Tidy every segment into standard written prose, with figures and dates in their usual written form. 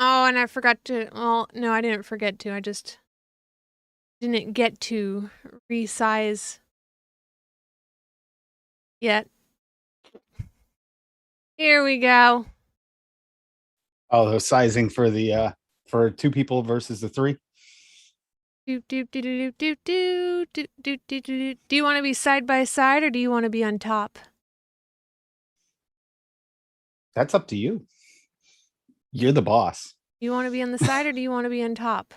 Oh, and I forgot to. Well, no, I didn't forget to. I just didn't get to resize yet. Here we go. Oh, the sizing for the for two people versus the three. Do do do do do do do do do do. Do you want to be side by side or do you want to be on top? That's up to you. You're the boss. Do you want to be on the side or do you want to be on top?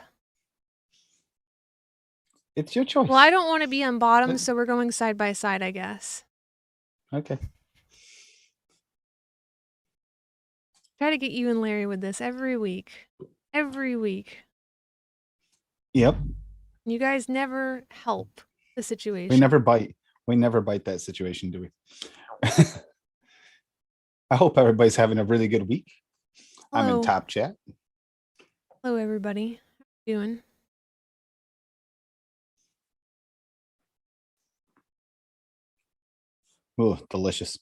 It's your choice. Well, I don't want to be on bottom, so we're going side by side, I guess. Okay. Try to get you and Larry with this every week. Every week. Yep. You guys never help the situation. We never bite. We never bite that situation, do we? I hope everybody's having a really good week. Hello. I'm in top chat. Hello, everybody. How you doing? Oh, delicious.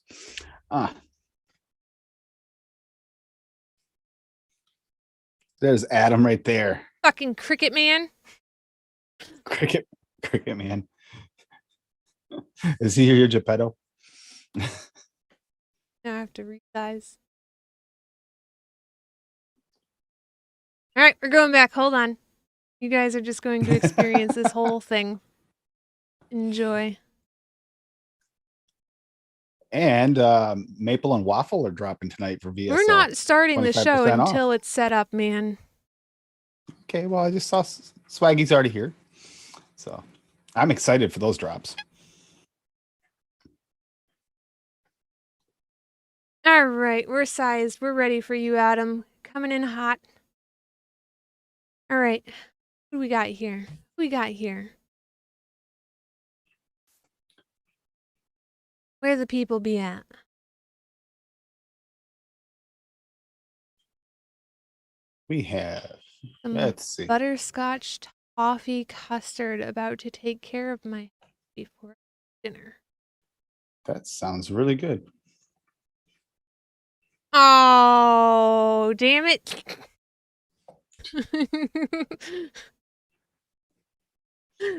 There's Adam right there. Fucking Cricket Man. Cricket Man. Is he your Geppetto? Now I have to resize. All right, we're going back. Hold on. You guys are just going to experience this whole thing. Enjoy. And Maple and Waffle are dropping tonight for VSO. We're not starting the show 25% until off. it's set up, man. Okay, well, I just saw Swaggy's already here. So I'm excited for those drops. All right, we're sized. We're ready for you, Adam. Coming in hot. All right, who we got here? Who we got here? Where the people be at? We have, let's see, butterscotch toffee custard about to take care of my before dinner. That sounds really good. Oh, damn it.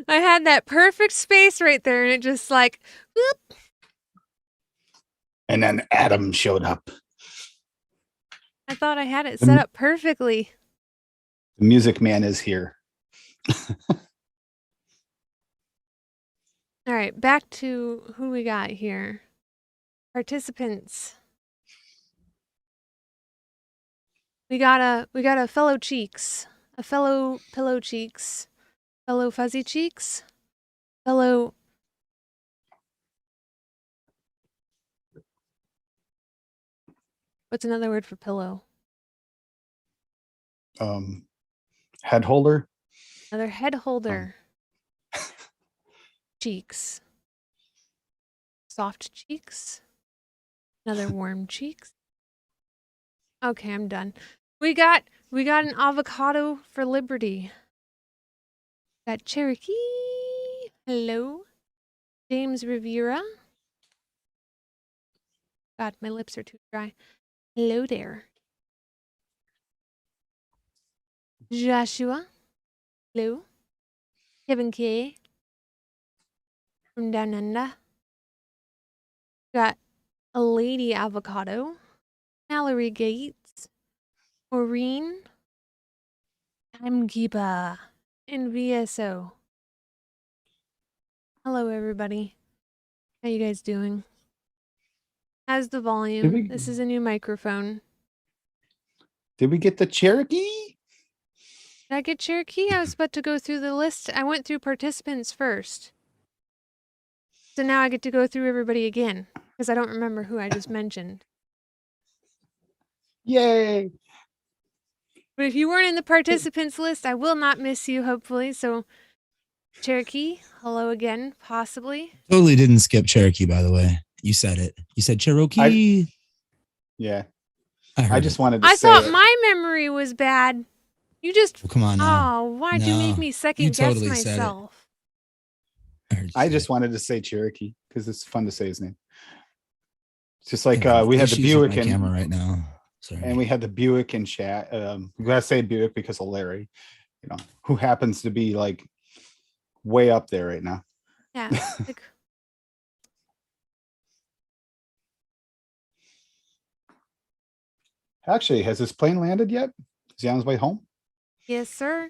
I had that perfect space right there, and it just like, whoop. And then Adam showed up. I thought I had it set up perfectly. The music man is here. All right, back to who we got here. Participants. We got a fellow cheeks, a fellow pillow cheeks, fellow fuzzy cheeks, fellow. What's another word for pillow? Head holder. Another head holder. Cheeks. Soft cheeks. Another warm cheeks. Okay, I'm done. We got an avocado for Liberty. Got Cherokee. Hello. James Rivera. God, my lips are too dry. Hello there. Joshua. Hello. Kevin K. From Down Under. Got a lady avocado. Mallory Gates. Maureen. Timekeeper. And VSO. Hello, everybody. How you guys doing? How's the volume? This is a new microphone. Did we get the Cherokee? Did I get Cherokee? I was about to go through the list. I went through participants first. So now I get to go through everybody again, because I don't remember who I just mentioned. Yay! But if you weren't in the participants list, I will not miss you, hopefully. So, Cherokee, hello again, possibly. Totally didn't skip Cherokee, by the way. You said it. You said Cherokee. Yeah. I just wanted to I say thought my memory was bad. You just... Well, come on now. Oh, why'd you make me second guess myself? I just wanted to say Cherokee because it's fun to say his name. It's just like I have we had the issues with Buick my and camera right now. Sorry. And we had the Buick in chat. We gotta say Buick because of Larry, who happens to be like way up there right now. Yeah. Like, Actually, has this plane landed yet? Is he on his way home? yes, sir.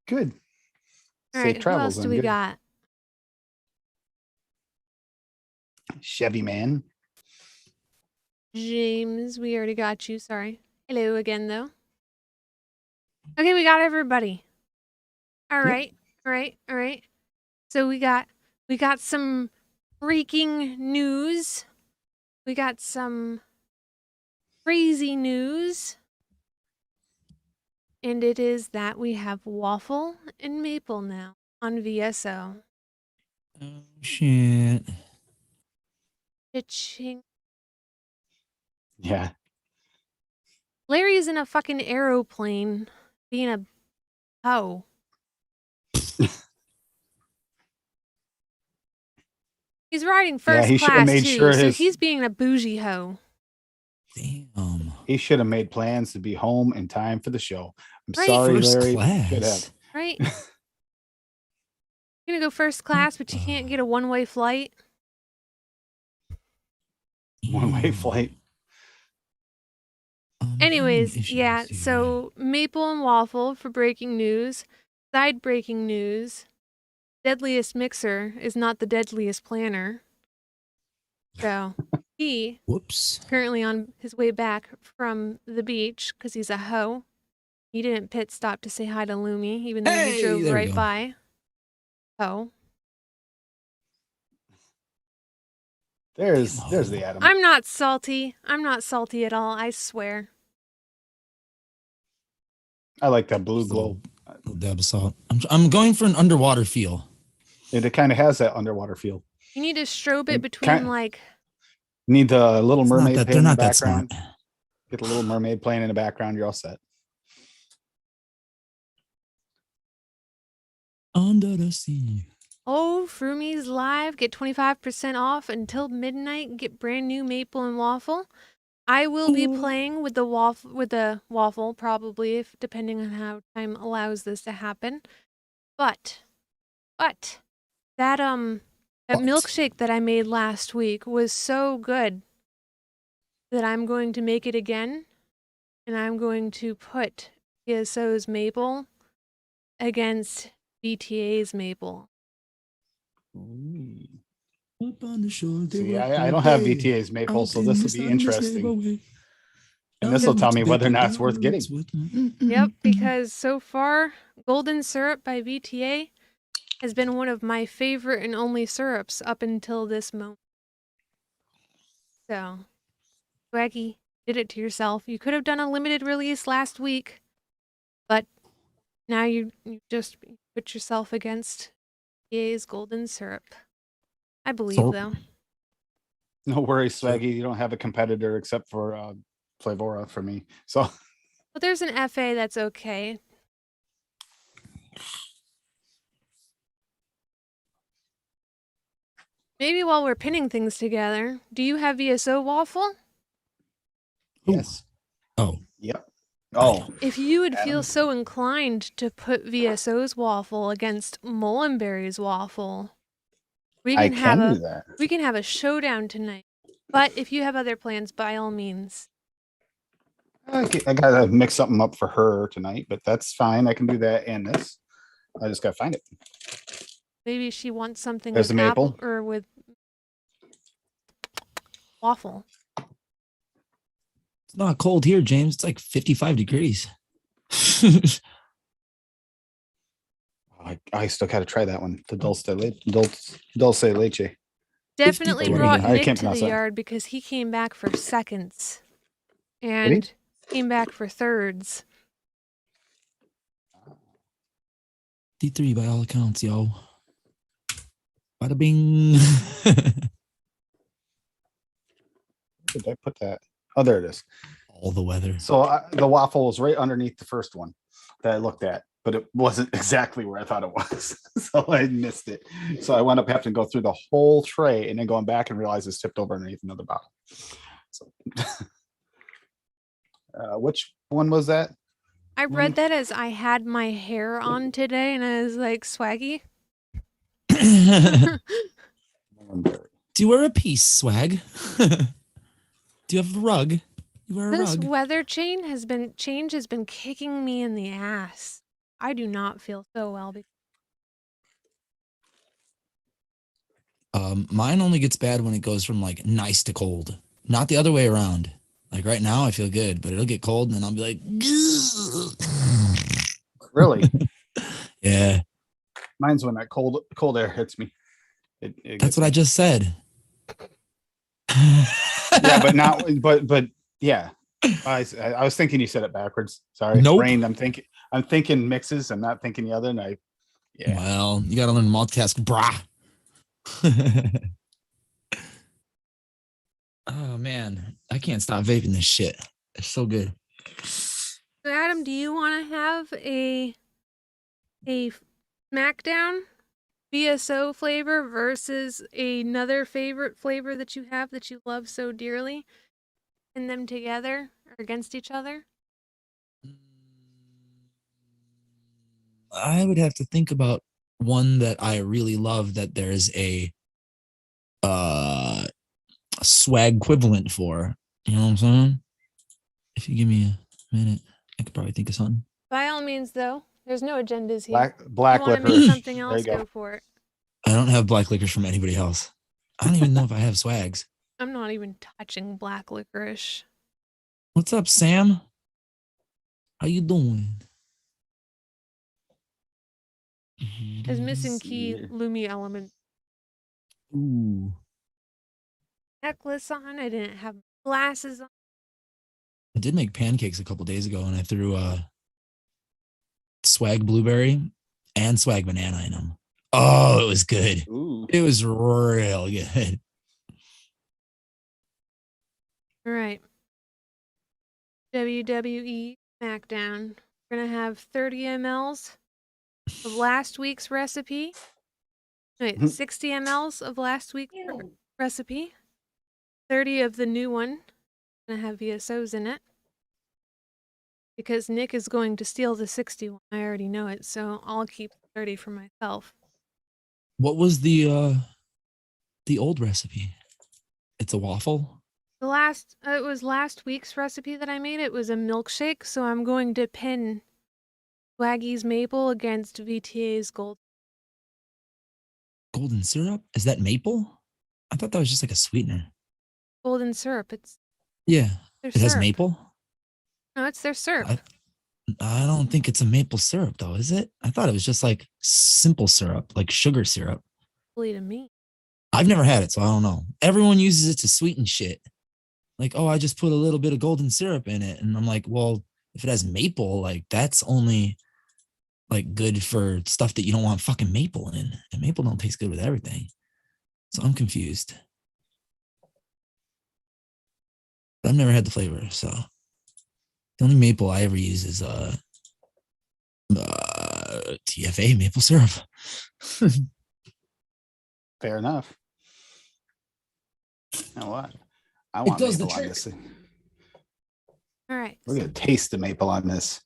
Good. All Safe right. Who travels else do then. we Good. got? Chevy man. James, we already got you. Sorry. Hello again, though. Okay, we got everybody. All Yep. right. All right. All right. So we got some freaking news. We got some crazy news. And it is that we have waffle and maple now on VSO. Oh, shit. Cha-ching. Yeah. Larry's in a fucking aeroplane being a hoe. He's riding Yeah, first he should have class made too, sure so his he's being a bougie hoe. Damn. he should have made plans to be home in time for the show. I'm Right. sorry, First Larry. class. Should have. Right? You're gonna go first class, but you can't get a one-way flight. One-way Damn. flight. I'm having Anyways, issues yeah, here. so maple and waffle for breaking news. Side breaking news. Deadliest mixer is not the deadliest planner. So he Whoops. currently on his way back from the beach because he's a hoe. He didn't pit stop to say hi to Lumi, even though he Hey, drove there we right go. by. Oh, There's Damn. the Adam. I'm not salty. I'm not salty at all, I swear. I like that blue Just a glow. little dab of salt. I'm going for an underwater feel. It kind of has that underwater feel. You need to strobe it And between like Need the Little It's not Mermaid that playing they're in the not that smart. background. Get the Little Mermaid playing in the background. You're all set. Under the sea. Oh, Frumi's live. Get 25% off until midnight. Get brand new maple and waffle. I will be playing with the waffle probably, if depending on how time allows this to happen. But that What? milkshake that I made last week was so good that I'm going to make it again, and I'm going to put PSO's maple against BTA's maple. Up on the shore, they See, work I all don't have day. VTA's maple, Out so in this the will be sun, they slave interesting. away. And this will tell me whether or not it's worth getting. Yep, because so far, Golden Syrup by VTA has been one of my favorite and only syrups up until this moment. So, Swaggy, did it to yourself. You could have done a limited release last week, but now you just put yourself against VTA's Golden Syrup. I believe, Syrup. though. No worries, Sure. Swaggy. You don't have a competitor except for Flavora for me. So But there's an FA that's okay. Maybe while we're pinning things together, do you have VSO waffle? yes. Oh, Yep. Oh, If you would feel Adam. so inclined to put VSO's waffle against Mullenberry's waffle, we I can have can do a that. we can have a showdown tonight. But if you have other plans, by all means. I gotta mix something up for her tonight, but that's fine. I can do that and this. I just gotta find it. Maybe she wants something There's with the apple maple. or with waffle. it's not cold here, James. It's like 55 degrees. I still gotta try that one. The dulce leche. Definitely 53. brought I Nick can't to the pronounce that. yard because he came back for seconds. And came back for thirds. 53 by all accounts, yo. Bada bing. Did I put that? Oh, there it is. All the weather. So the waffle was right underneath the first one that I looked at. but it wasn't exactly where I thought it was. So I missed it. So I wound up having to go through the whole tray and then going back and realize it's tipped over underneath another bottle. So which one was that? I read that as I had my hair on today, and I was like, swaggy. Do you wear a piece, swag? Do you have a rug? You wear a This rug. weather change has been kicking me in the ass. I do not feel so well. Mine only gets bad when it goes from like nice to cold, not the other way around. Like right now, I feel good, but it'll get cold, and then I'll be like, Really? yeah. Mine's when that cold air hits me. That's what I just said. Yeah, but not. But yeah. I was thinking you said it backwards. Sorry. Nope. Brain. I'm thinking mixes. I'm not thinking the other. And yeah. Well, you gotta learn multitask, brah. Oh man, I can't stop vaping this shit. It's so good. So Adam, do you want to have a SmackDown VSO flavor versus another favorite flavor that you have that you love so dearly, and them together or against each other? I would have to think about one that I really love that there's a swag equivalent for. You know what I'm saying? If you give me a minute, I could probably think of something. By all means, though, there's no agendas here. Black you want to licorice. make something There else, you go. go for it. I don't have black licorice from anybody else. I don't even know if I have swags. I'm not even touching black licorice. What's up, Sam? How you doing? As missing key Lumi element. Ooh. Necklace on. I didn't have glasses on. I did make pancakes a couple days ago, and I threw swag blueberry and swag banana in them. Oh, it was good. Ooh. It was real good. All right. WWE SmackDown. We're going to have 30 mLs of last week's recipe. Wait, 60 mLs of last week's recipe. 30 of the new one. Going to have VSOs in it. Because Nick is going to steal the 60 one. I already know it, so I'll keep 30 for myself. What was the old recipe? It's a waffle? It was last week's recipe that I made. It was a milkshake, so I'm going to pin Swaggy's maple against VTA's gold. Golden syrup? Is that maple? I thought that was just like a sweetener. Golden syrup. Yeah. Their It has syrup. maple? No, it's their syrup. I don't think it's a maple syrup though, is it? I thought it was just like simple syrup, like sugar syrup. To me. I've never had it, so I don't know. Everyone uses it to sweeten shit. Like, oh, I just put a little bit of golden syrup in it. And I'm like, well, if it has maple, like that's only like good for stuff that you don't want fucking maple in. And maple don't taste good with everything. So I'm confused. But I've never had the flavor, so the only maple I ever use is TFA maple syrup. Fair enough. You know what? I want does the maple on trick. this thing. All right. We're gonna taste the maple on this.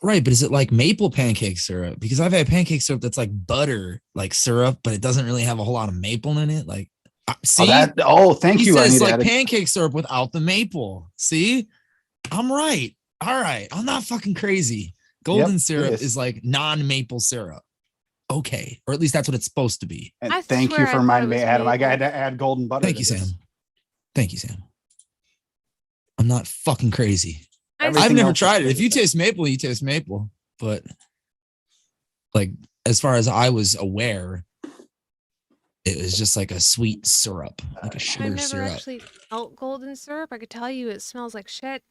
Right, but is it like maple pancake syrup? Because I've had pancake syrup that's like butter, like syrup, but it doesn't really have a whole lot of maple in it. Like, see, thank he you. says I need like to pancake syrup without the maple. See, I'm right. All right, I'm not fucking crazy. Golden syrup is like non-maple syrup. Okay, or at least that's what it's supposed to be. And I thank you swear for I reminding thought me, it was Adam. I got maple. to add golden butter. Thank to you, this. Sam. Thank you, Sam. I'm not fucking crazy. Everything I've never else is tried it. good. If you taste maple, you taste maple. But like, as far as I was aware, it was just like a sweet syrup, like a I've sugar never syrup. actually felt golden syrup. I could tell you it smells like shit.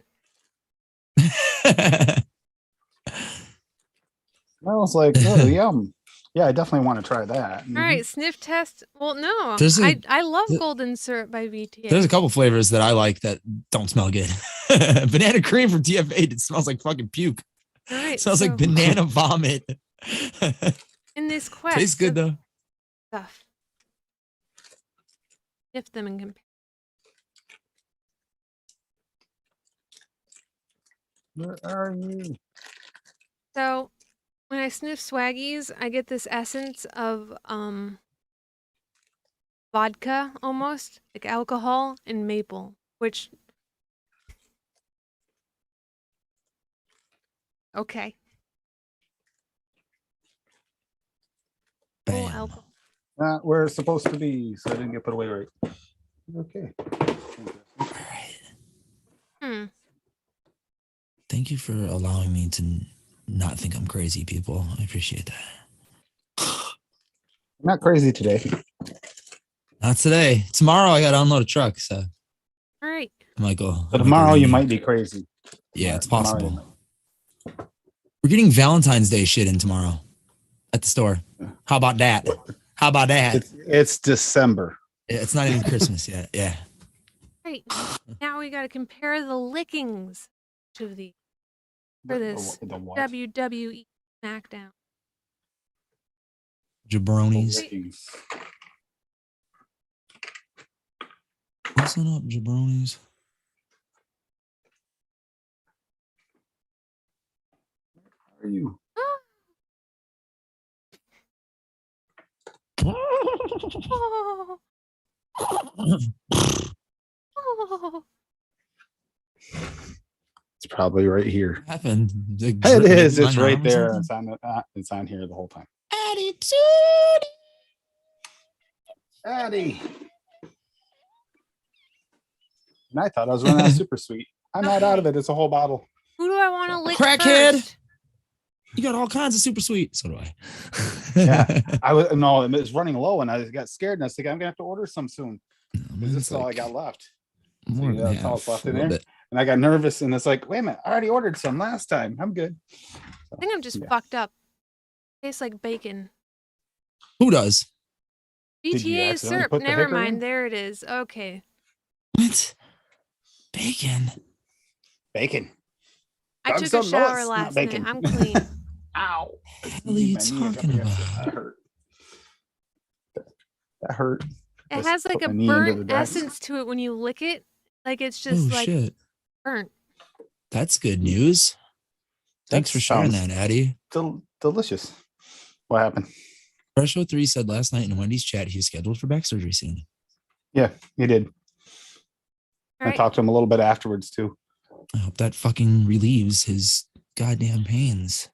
Smells like yum. Yeah, I definitely want to try that. All right, sniff test. Well, no. There's a- I love golden syrup by VTA. There's a couple flavors that I like that don't smell good. Banana cream from TFA, it smells like fucking puke. All right, Smells like so- banana vomit. In this quest, Tastes good of though. stuff. Sniff them and compare. Where are you? So, when I sniff Swaggies, I get this essence of vodka almost, like alcohol and maple, which okay. Full Bam. alcohol. Not where it's supposed to be, so I didn't get put away right. Okay. All right. Hmm. Thank you for allowing me to not think I'm crazy, people. I appreciate that. I'm not crazy today. Not today. Tomorrow I gotta unload a truck, so All right. I might go. But tomorrow you might be crazy. Yeah, it's Tomorrow you possible. We're getting Valentine's Day shit in tomorrow at the store. How about that? How about that? It's December. It's not even Christmas yet. Yeah. Right. Now we got to compare the lickings to the for this The what? WWE SmackDown. Jabronis. Lickings. Listen up, jabronis. Where are you? Oh. Oh. It's probably right here. What happened? It is. It's right there. It's on here the whole time. Attitude. Addie. And I thought I was running out of super sweet. I'm not out of it. It's a whole bottle. Who do I want to lick Crackhead. first? You got all kinds of super sweet. So do I. Yeah. It was running low and I got scared and I was thinking I'm gonna have to order some soon. No, Because this it's is all I like got left. more See, than that's all half, that's left a in little there. bit. And I got nervous and it's like, wait a minute, I already ordered some last time. I'm good. I think I'm just Yeah. fucked up. Tastes like bacon. Who does? Did you BTA accidentally syrup. put the Never hickory in? mind. There it is. Okay. What? Bacon. Bacon. I Dogs took a don't know shower it's not last night. bacon. I'm clean. Ow. What are you My knee up talking against it. about? That hurt. That hurt. It Just has like put a my knee into the burnt desk. essence to it when you lick it. Like it's just Oh like shit. burnt. That's good news. Thanks for sharing sounds that, Addie. Delicious. What happened? Fresho 3 said last night in Wendy's chat he was scheduled for back surgery soon. Yeah, he did. All I right. talked to him a little bit afterwards too. I hope that fucking relieves his goddamn pains.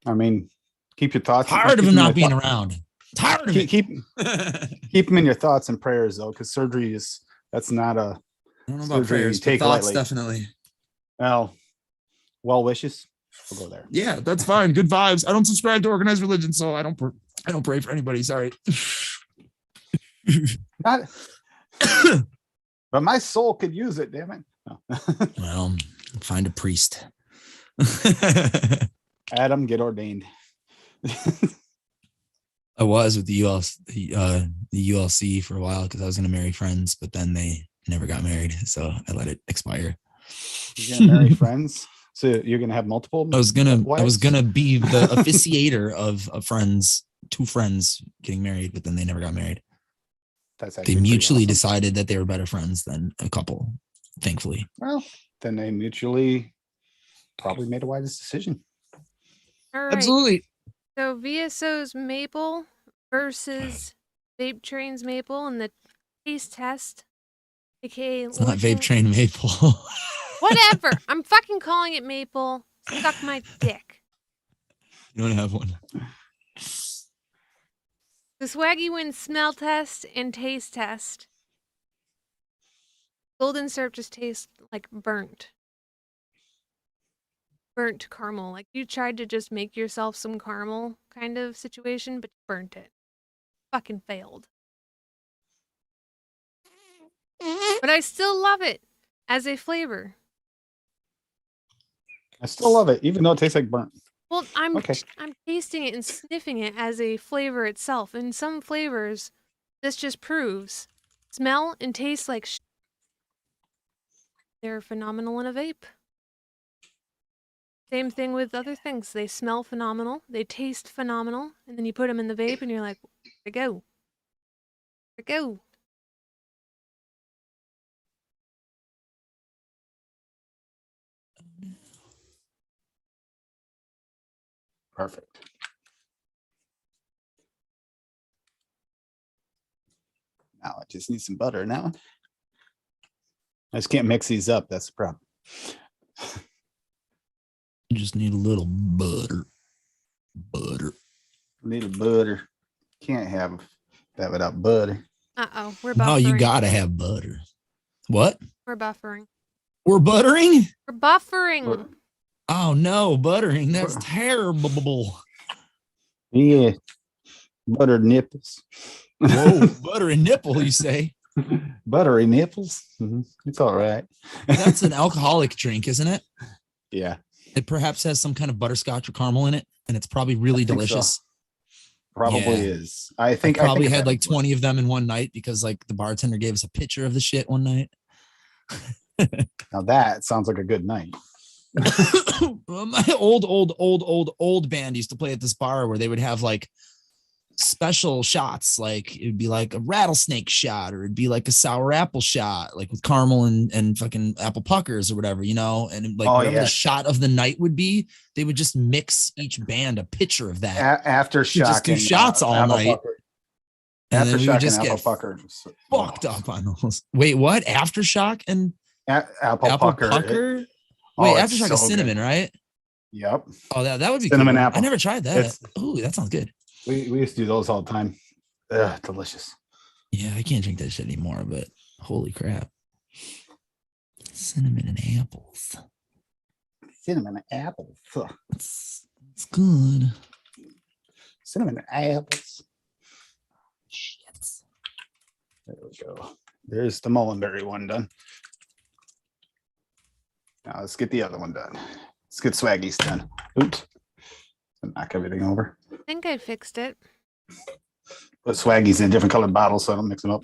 I mean, keep your thoughts. Tired of keep him them in not being your around. Tired of keep, it. keep them in your thoughts and prayers though, because surgery that's not a I don't know about surgery prayers, take but thoughts lightly. definitely. Well wishes. We'll go there. Yeah, that's fine. Good vibes. I don't subscribe to organized religion, so I don't pray for anybody. Sorry. Not, but my soul could use it. Damn it. No. Well, find a priest. Adam, get ordained. I was with the ULC for a while because I was going to marry friends, but then they never got married, so I let it expire. You're gonna marry friends, so you're gonna have multiple. I was gonna wives? be the officiator of two friends getting married, but then they never got married. That's They actually pretty mutually awesome. decided that they were better friends than a couple, thankfully. Well, then they mutually probably made a wise decision. All right. Absolutely. So VSO's maple versus Vape Train's maple and the taste test, aka It's not Vape Train Maple. Whatever. I'm fucking calling it maple. Suck my dick. You don't have one. The Swaggy wins smell test and taste test. Golden syrup just tastes like burnt caramel. Like you tried to just make yourself some caramel kind of situation, but you burnt it. Fucking failed. But I still love it as a flavor. I still love it, even though it tastes like burnt. Well, I'm Okay. tasting it and sniffing it as a flavor itself. In some flavors, this just proves smell and taste like they're phenomenal in a vape. Same thing with other things. They smell phenomenal. They taste phenomenal. And then you put them in the vape and you're like, where'd it go? Where'd it go? Perfect. Now I just need some butter now. I just can't mix these up. That's the problem. You just need a little butter. Butter. Need a butter. Can't have that without butter. Uh-oh, we're buffering. No, you gotta have butter. What? We're buffering. We're buttering? We're buffering. We're- Oh no, buttering. That's terrible. Yeah. Buttered nipples. Whoa, butter and nipple, you say? Buttery nipples. It's all right. That's an alcoholic drink, isn't it? Yeah. It perhaps has some kind of butterscotch or caramel in it, and it's probably really I think delicious. Probably Yeah. is. I think Probably I've had like it before. 20 of them in one night because like the bartender gave us a picture of the shit one night. Now that sounds like a good night. My old band used to play at this bar where they would have like special shots. Like it'd be like a rattlesnake shot, or it'd be like a sour apple shot, like with caramel and fucking apple puckers or whatever, you know, and like whatever the shot of the night would be, they would just mix each band a picture of that. Aftershock. Just do shots all night. And then we would just get fucked up on those. Wait, what? Aftershock and apple pucker. Wait, Aftershock is cinnamon, right? Yep. Oh, that would be cinnamon cool. apple. I never tried that. Oh, that sounds good. We used to do those all the time. Ugh, delicious. Yeah, I can't drink that shit anymore, but holy crap. Cinnamon and apples. Cinnamon and apples. It's good. Cinnamon and apples. Shit. There we go. There's the mullenberry one done. Now let's get the other one done. Let's get Swaggy's done. Oops. Knock everything over. I think I fixed it. Put Swaggy's in different colored bottles so I don't mix them up.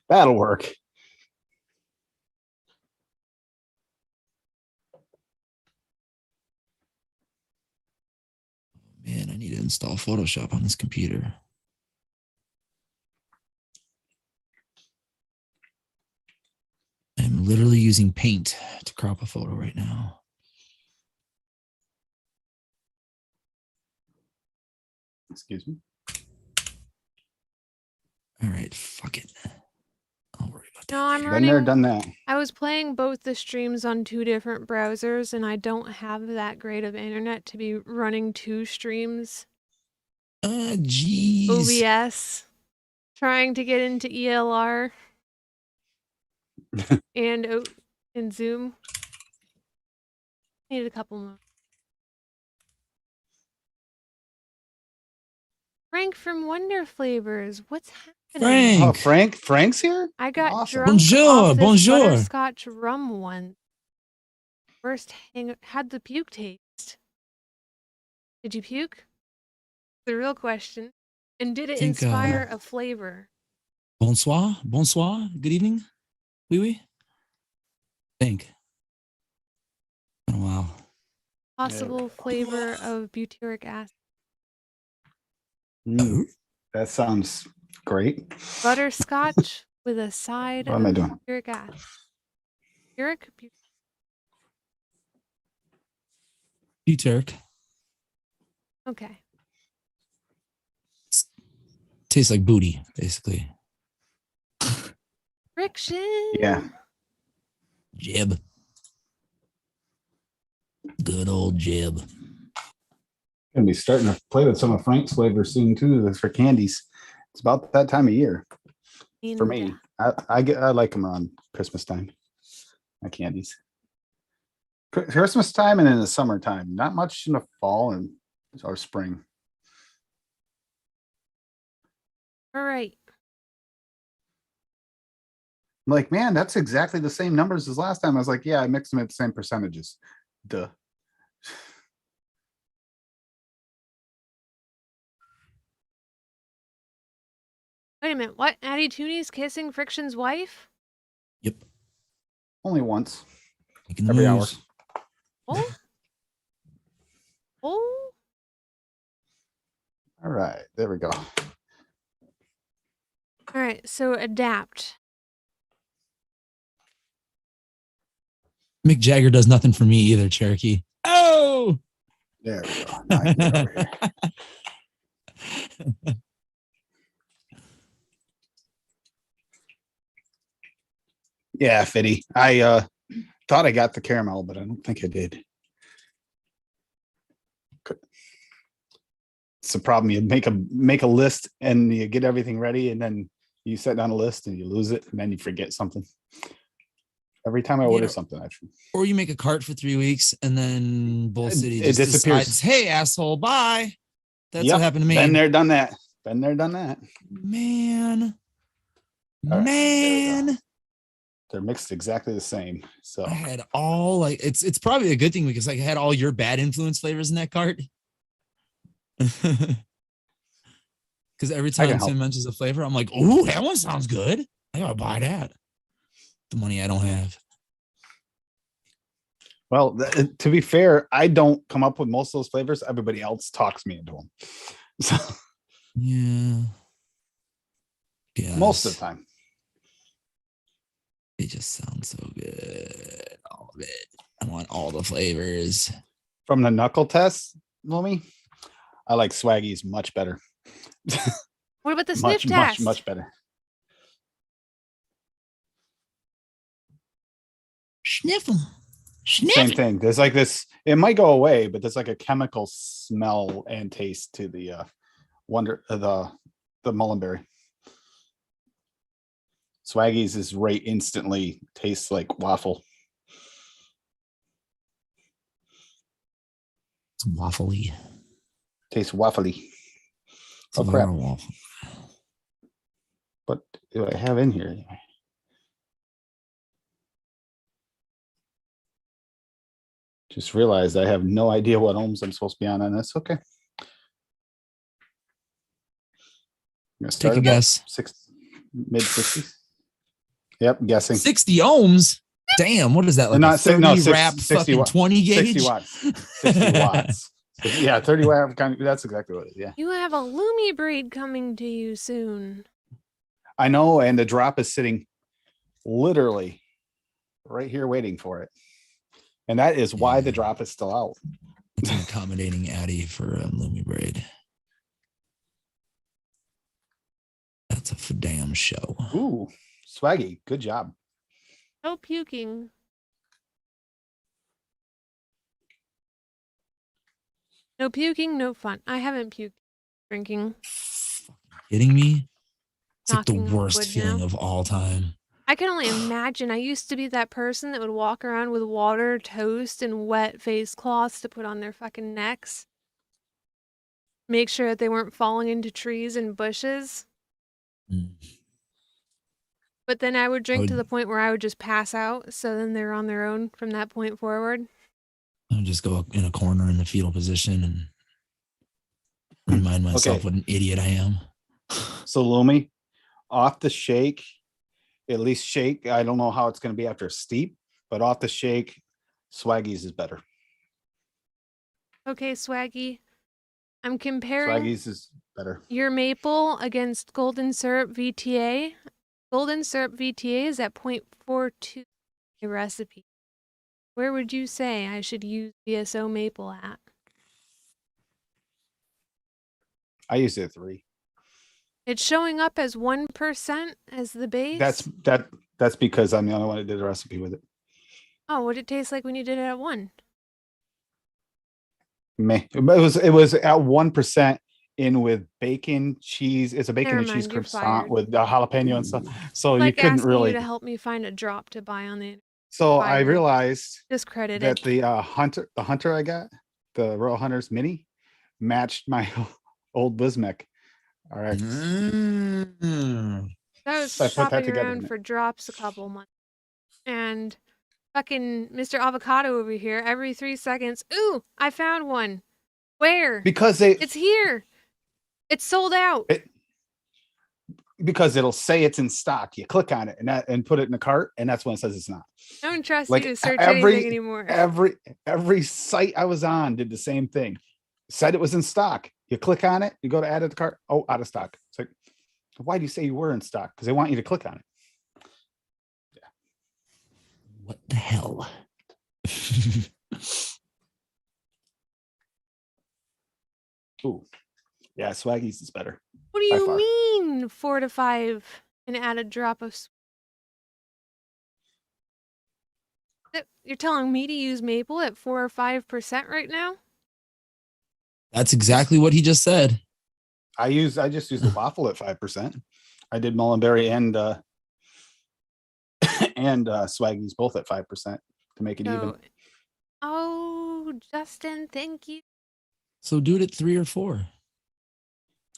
That'll work. Man, I need to install Photoshop on this computer. I'm literally using Paint to crop a photo right now. Excuse me. All right, fuck it. I'll worry about that. No, I'm later. running. Been there, done that. I was playing both the streams on 2 different browsers, and I don't have that great of internet to be running 2 streams. Jeez. OBS. Trying to get into ELR. and Zoom. Need a couple more. Frank from Wonder Flavors. What's happening? Frank. Frank's here? I got Awesome. drunk off this Bonjour. butterscotch rum once. First had the puke taste. Did you puke? The real question. And did it inspire a flavor? Bonsoir. Good evening. Oui. Think. Been a while. Possible flavor of butyric acid. That sounds great. Butterscotch with a side What of am I doing? butyric acid. Butyric? Butyric. Okay. Tastes like booty, basically. Friction. Yeah. Jib. Good old jib. Gonna be starting to play with some of Frank's flavors soon too. For candies. It's about that time of year. For me. I like them around Christmas time. My candies. Christmas time and in the summertime. Not much in the fall or spring. All right. I'm like, man, that's exactly the same numbers as last time. I was like, yeah, I mixed them at the same percentages. Duh. Wait a minute. What? Natty Tooney's kissing Friction's wife? Yep. Only once. Making the Every hour. moves. Oh. Oh. All right, there we go. All right, so adapt. Mick Jagger does nothing for me either, Cherokee. Oh! There we go. Now I can get over here. Yeah, Fitty. I thought I got the caramel, but I don't think I did. It's the problem. You make a list and you get everything ready, and then you set down a list and you lose it, and then you forget something. Every time I order something, or you make a cart for 3 weeks and then Bull City it just disappears. decides, hey, asshole, bye. That's what happened to me. Been there, done that. Been there, done that. Man. All right, Man. they're mixed exactly the same. So I had all like it's probably a good thing because I had all your bad influence flavors in that cart. Because every time Tim mentions a flavor, I'm like, oh, that one sounds good. I gotta buy that. The money I don't have. Well, to be fair, I don't come up with most of those flavors. Everybody else talks me into them. So yeah. Most of the time. They just sound so good. All of it. I want all the flavors. From the knuckle test, Lumi, I like Swaggy's much better. What about the sniff test? Much better. Sniff them. Same thing. There's like this, it might go away, but there's like a chemical smell and taste to the the Mullenberry. Swaggy's is right instantly tastes like waffle. It's waffly. Tastes waffly. Oh crap. Waffle. What do I have in here anyway? Just realized I have no idea what ohms I'm supposed to be on this. Okay. Take a guess. Mid 60s. Yep, guessing. 60 ohms. Damn, what is that? Like not 30 wrap 60 fucking 20 gauge? 60 watts. 60 watts. Yeah, 30 watt. That's exactly what it is. Yeah. You have a Lumi braid coming to you soon. I know, and the drop is sitting literally right here waiting for it. And that is why the drop is still out. It's an accommodating Addy for a Lumi braid. That's a damn show. Ooh, Swaggy, good job. No puking. No puking, no fun. I haven't puked drinking. Kidding me? It's like the worst feeling of all time. I can only imagine. I used to be that person that would walk around with water, toast, and wet face cloths to put on their fucking necks. Make sure that they weren't falling into trees and bushes. But then I would drink to the point where I would just pass out. So then they're on their own from that point forward. I would just go in a corner in the fetal position and remind myself what an idiot I am. So Lumi, off the shake, at least shake. I don't know how it's going to be after steep, but off the shake, Swaggy's is better. Okay, Swaggy. I'm comparing Swaggy's is better. Your maple against golden syrup VTA. Golden syrup VTA is at 0.42 recipe. Where would you say I should use VSO maple at? I use it at 3. It's showing up as 1% as the base. That's because I'm the only one that did a recipe with it. Oh, what did it taste like when you did it at 1? It was at 1% in with bacon, cheese. It's a bacon and cheese croissant with jalapeno and stuff. So like you couldn't really you to help me find a drop to buy on the. So I realized discredited that the hunter I got, the Royal Hunters Mini, matched my old Bismec. All right. I was shopping around for drops a couple months, and fucking Mr. Avocado over here, every 3 seconds, ooh, I found one. Where? Because it's here. It's sold out. because it'll say it's in stock. You click on it and put it in the cart, and that's when it says it's not. I don't trust Like you to search anything anymore. Every site I was on did the same thing. Said it was in stock. You click on it, you go to add it to the cart. Oh, out of stock. It's like, why do you say you were in stock? Because they want you to click on it. What the hell? Ooh, yeah, Swaggies is better. What do you mean 4 to 5 and add a drop of? You're telling me to use maple at 4 or 5% right now? That's exactly what he just said. I just used the waffle at 5%. I did Mullenberry and Swaggies both at 5% to make it even. Oh, Justin, thank you. So do it at 3 or 4.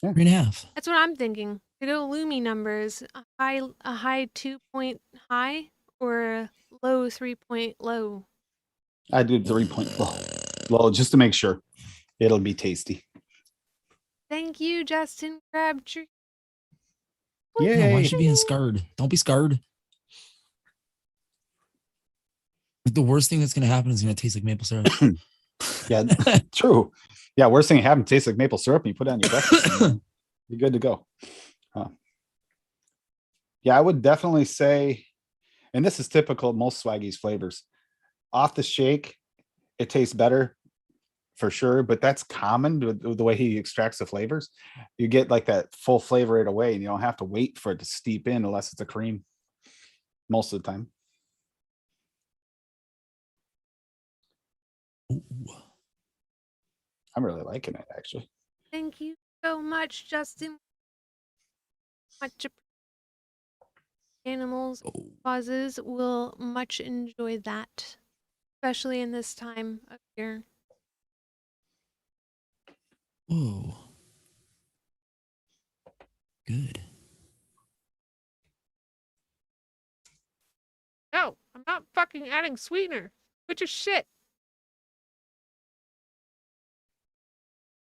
Yeah. 3.5. That's what I'm thinking. To go Lumi numbers, a high 2-point high or a low 3-point low. I did 3-point low just to make sure it'll be tasty. Thank you, Justin Crabtree. Yeah, why is she being scarred? Don't be scarred. The worst thing that's going to happen is going to taste like maple syrup. Yeah, true. Yeah, worst thing that happened tastes like maple syrup and you put it on your breakfast. You're good to go. Yeah, I would definitely say, and this is typical of most Swaggies flavors. Off the shake, it tastes better for sure, but that's common with the way he extracts the flavors. You get like that full flavor right away and you don't have to wait for it to steep in unless it's a cream most of the time. Ooh. I'm really liking it, actually. Thank you so much, Justin. Much animals causes will much enjoy that, especially in this time of year. Whoa. Good. No, I'm not fucking adding sweetener. Which is shit.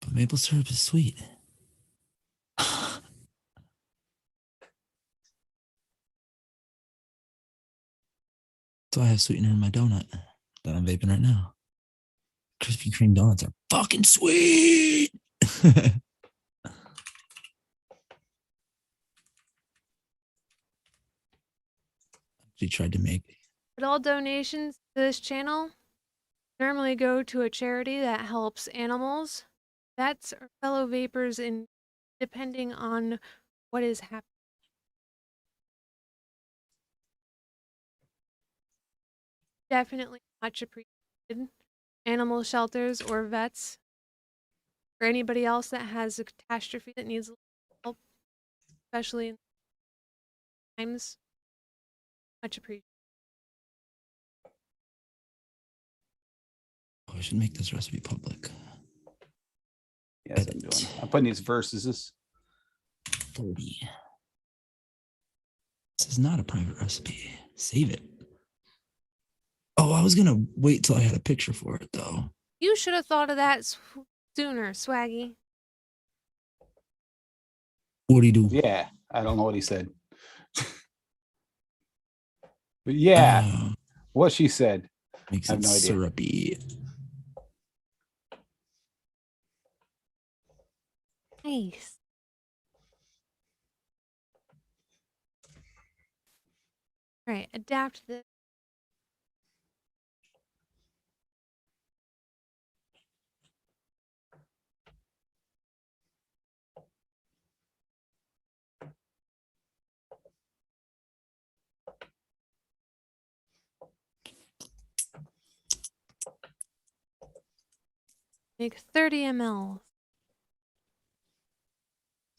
But maple syrup is sweet. So I have sweetener in my donut that I'm vaping right now. Krispy Kreme donuts are fucking sweet. She tried to make. But all donations to this channel normally go to a charity that helps animals, vets, or fellow vapors in depending on what is happening. Definitely much appreciated. Animal shelters or vets, or anybody else that has a catastrophe that needs help, especially in times. Much appreciated. Oh, I should make this recipe public. Yes, I'm doing. I'm putting these verses. 30. This is not a private recipe. Save it. Oh, I was going to wait till I had a picture for it, though. You should have thought of that sooner, Swaggy. What do you do? Yeah, I don't know what he said. But yeah, what she said. Makes I have it no idea. syrupy. Nice. All right, adapt this. Make 30 ml.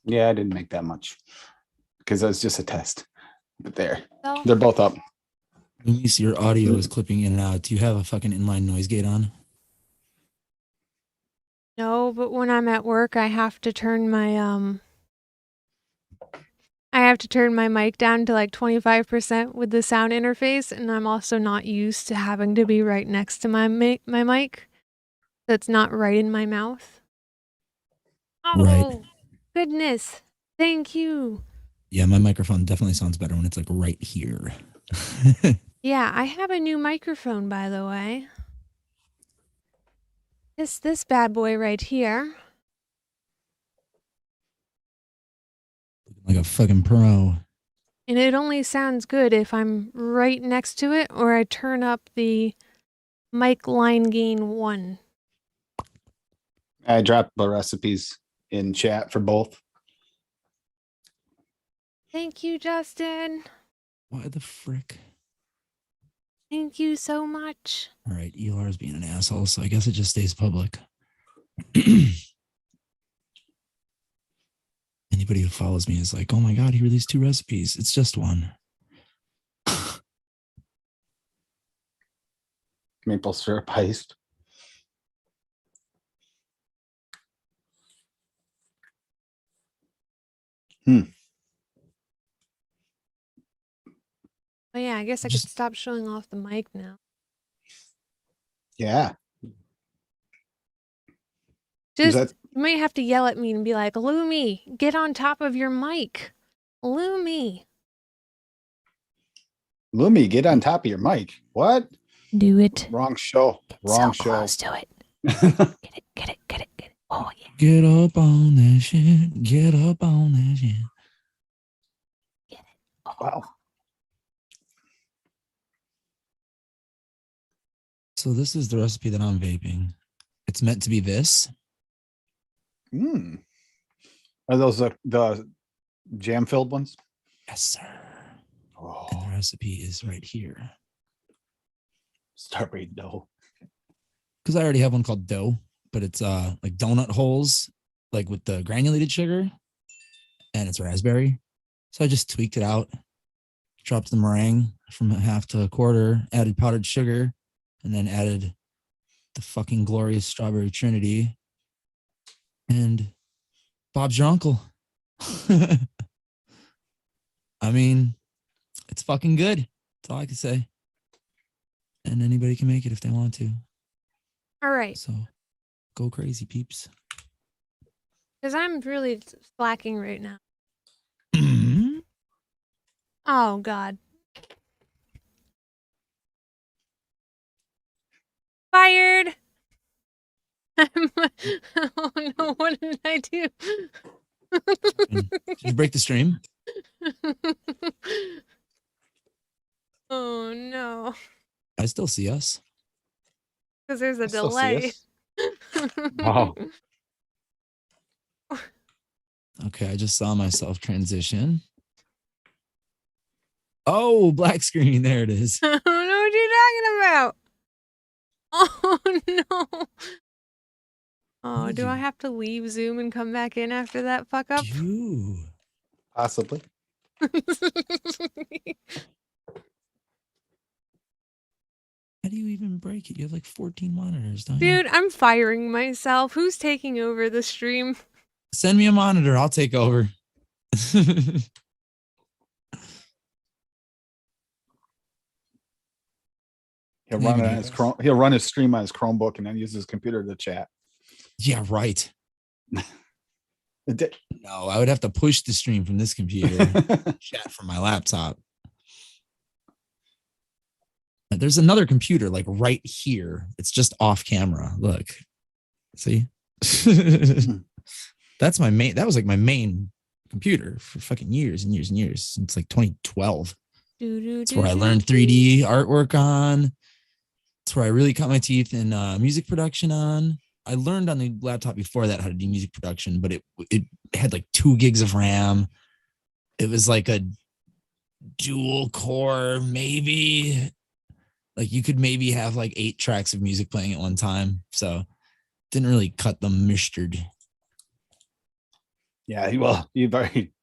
Yeah, I didn't make that much because that was just a test. But there, So, they're both up. Let me see, your audio is clipping in and out. Do you have a fucking inline noise gate on? no, but when I'm at work, I have to turn my mic down to like 25% with the sound interface, and I'm also not used to having to be right next to my mic. That's not right in my mouth. Oh, Right. goodness. Thank you. Yeah, my microphone definitely sounds better when it's like right here. Yeah, I have a new microphone, by the way. This bad boy right here. Like a fucking pro. And it only sounds good if I'm right next to it or I turn up the mic line gain 1. I dropped the recipes in chat for both. Thank you, Justin. Why the frick? Thank you so much. All right, Elar is being an asshole, so I guess it just stays public. Anybody who follows me is like, oh my God, he released 2 recipes. It's just one. Maple syrup iced. Oh yeah, I guess I could Just- stop showing off the mic now. Yeah. Just that- you might have to yell at me and be like, Lumi, get on top of your mic. Lumi. Lumi, get on top of your mic. What? Do it. Wrong show. Wrong show. Close to it. Get it, get it, get it, get it. Oh yeah. Get up on that shit. Get up on that shit. Get it. Oh. Wow. So this is the recipe that I'm vaping. It's meant to be this. Are those the jam filled ones? Yes, sir. Oh, And the recipe is right here. start reading dough. Because I already have one called dough, but it's like donut holes, like with the granulated sugar, and it's raspberry. So I just tweaked it out, dropped the meringue from a half to a quarter, added powdered sugar, and then added the fucking glorious strawberry trinity. And Bob's your uncle. I mean, it's fucking good. That's all I can say. And anybody can make it if they want to. All right. So go crazy, peeps. Because I'm really slacking right now. Mhm. Oh, God. Fired. Oh, no. What did I do? Did you break the stream? Oh, no. I still see us. Because there's a I still see delay. us. Wow. Okay, I just saw myself transition. Oh, black screen. There it is. I don't know what you're talking about. Oh, no. Oh, did do I you have to leave Zoom and come back in after that fuck up? do? Possibly. How do you even break it? You have like 14 monitors, don't you? Dude, I'm firing myself. Who's taking over the stream? Send me a monitor. I'll take over. He'll Maybe run it do on his this. Chrome. He'll run his stream on his Chromebook and then use his computer to chat. Yeah, right. It did- No, I would have to push the stream from this computer, chat from my laptop. There's another computer like right here. It's just off camera. Look, see? That's my main. That was like my main computer for fucking years and years and years since like 2012. That's where I learned 3D artwork on. That's where I really cut my teeth in music production on. I learned on the laptop before that how to do music production, but it had like 2 gigs of RAM. It was like a dual core, maybe. Like you could maybe have like 8 tracks of music playing at one time. So didn't really cut the mustard. Yeah, well, you've already.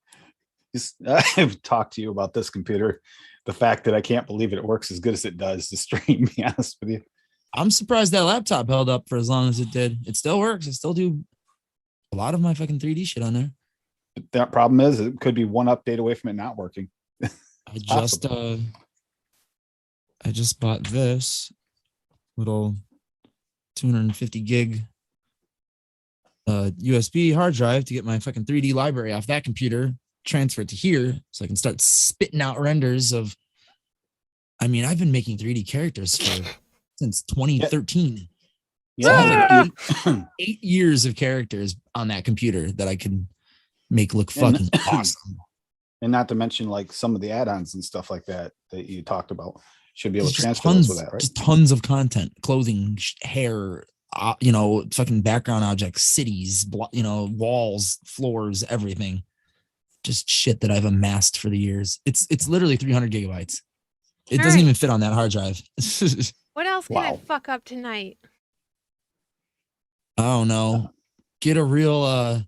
I've talked to you about this computer. The fact that I can't believe it works as good as it does to stream. To be honest with you. I'm surprised that laptop held up for as long as it did. It still works. I still do a lot of my fucking 3D shit on there. That problem is it could be one update away from it not working. I just bought this little 250 gig USB hard drive to get my fucking 3D library off that computer. transfer it to here so I can start spitting out renders of. I mean, I've been making 3D characters since 2013. So I have like 8 years of characters on that computer that I can make look fucking awesome. And not to mention like some of the add-ons and stuff like that you talked about. Should be able to Just transfer those with that, right? Just tons of content, clothing, hair, fucking background objects, cities, walls, floors, everything. Just shit that I've amassed for the years. It's literally 300 gigabytes. It doesn't even fit on that hard drive. What else can I fuck up tonight? I don't know. Get a real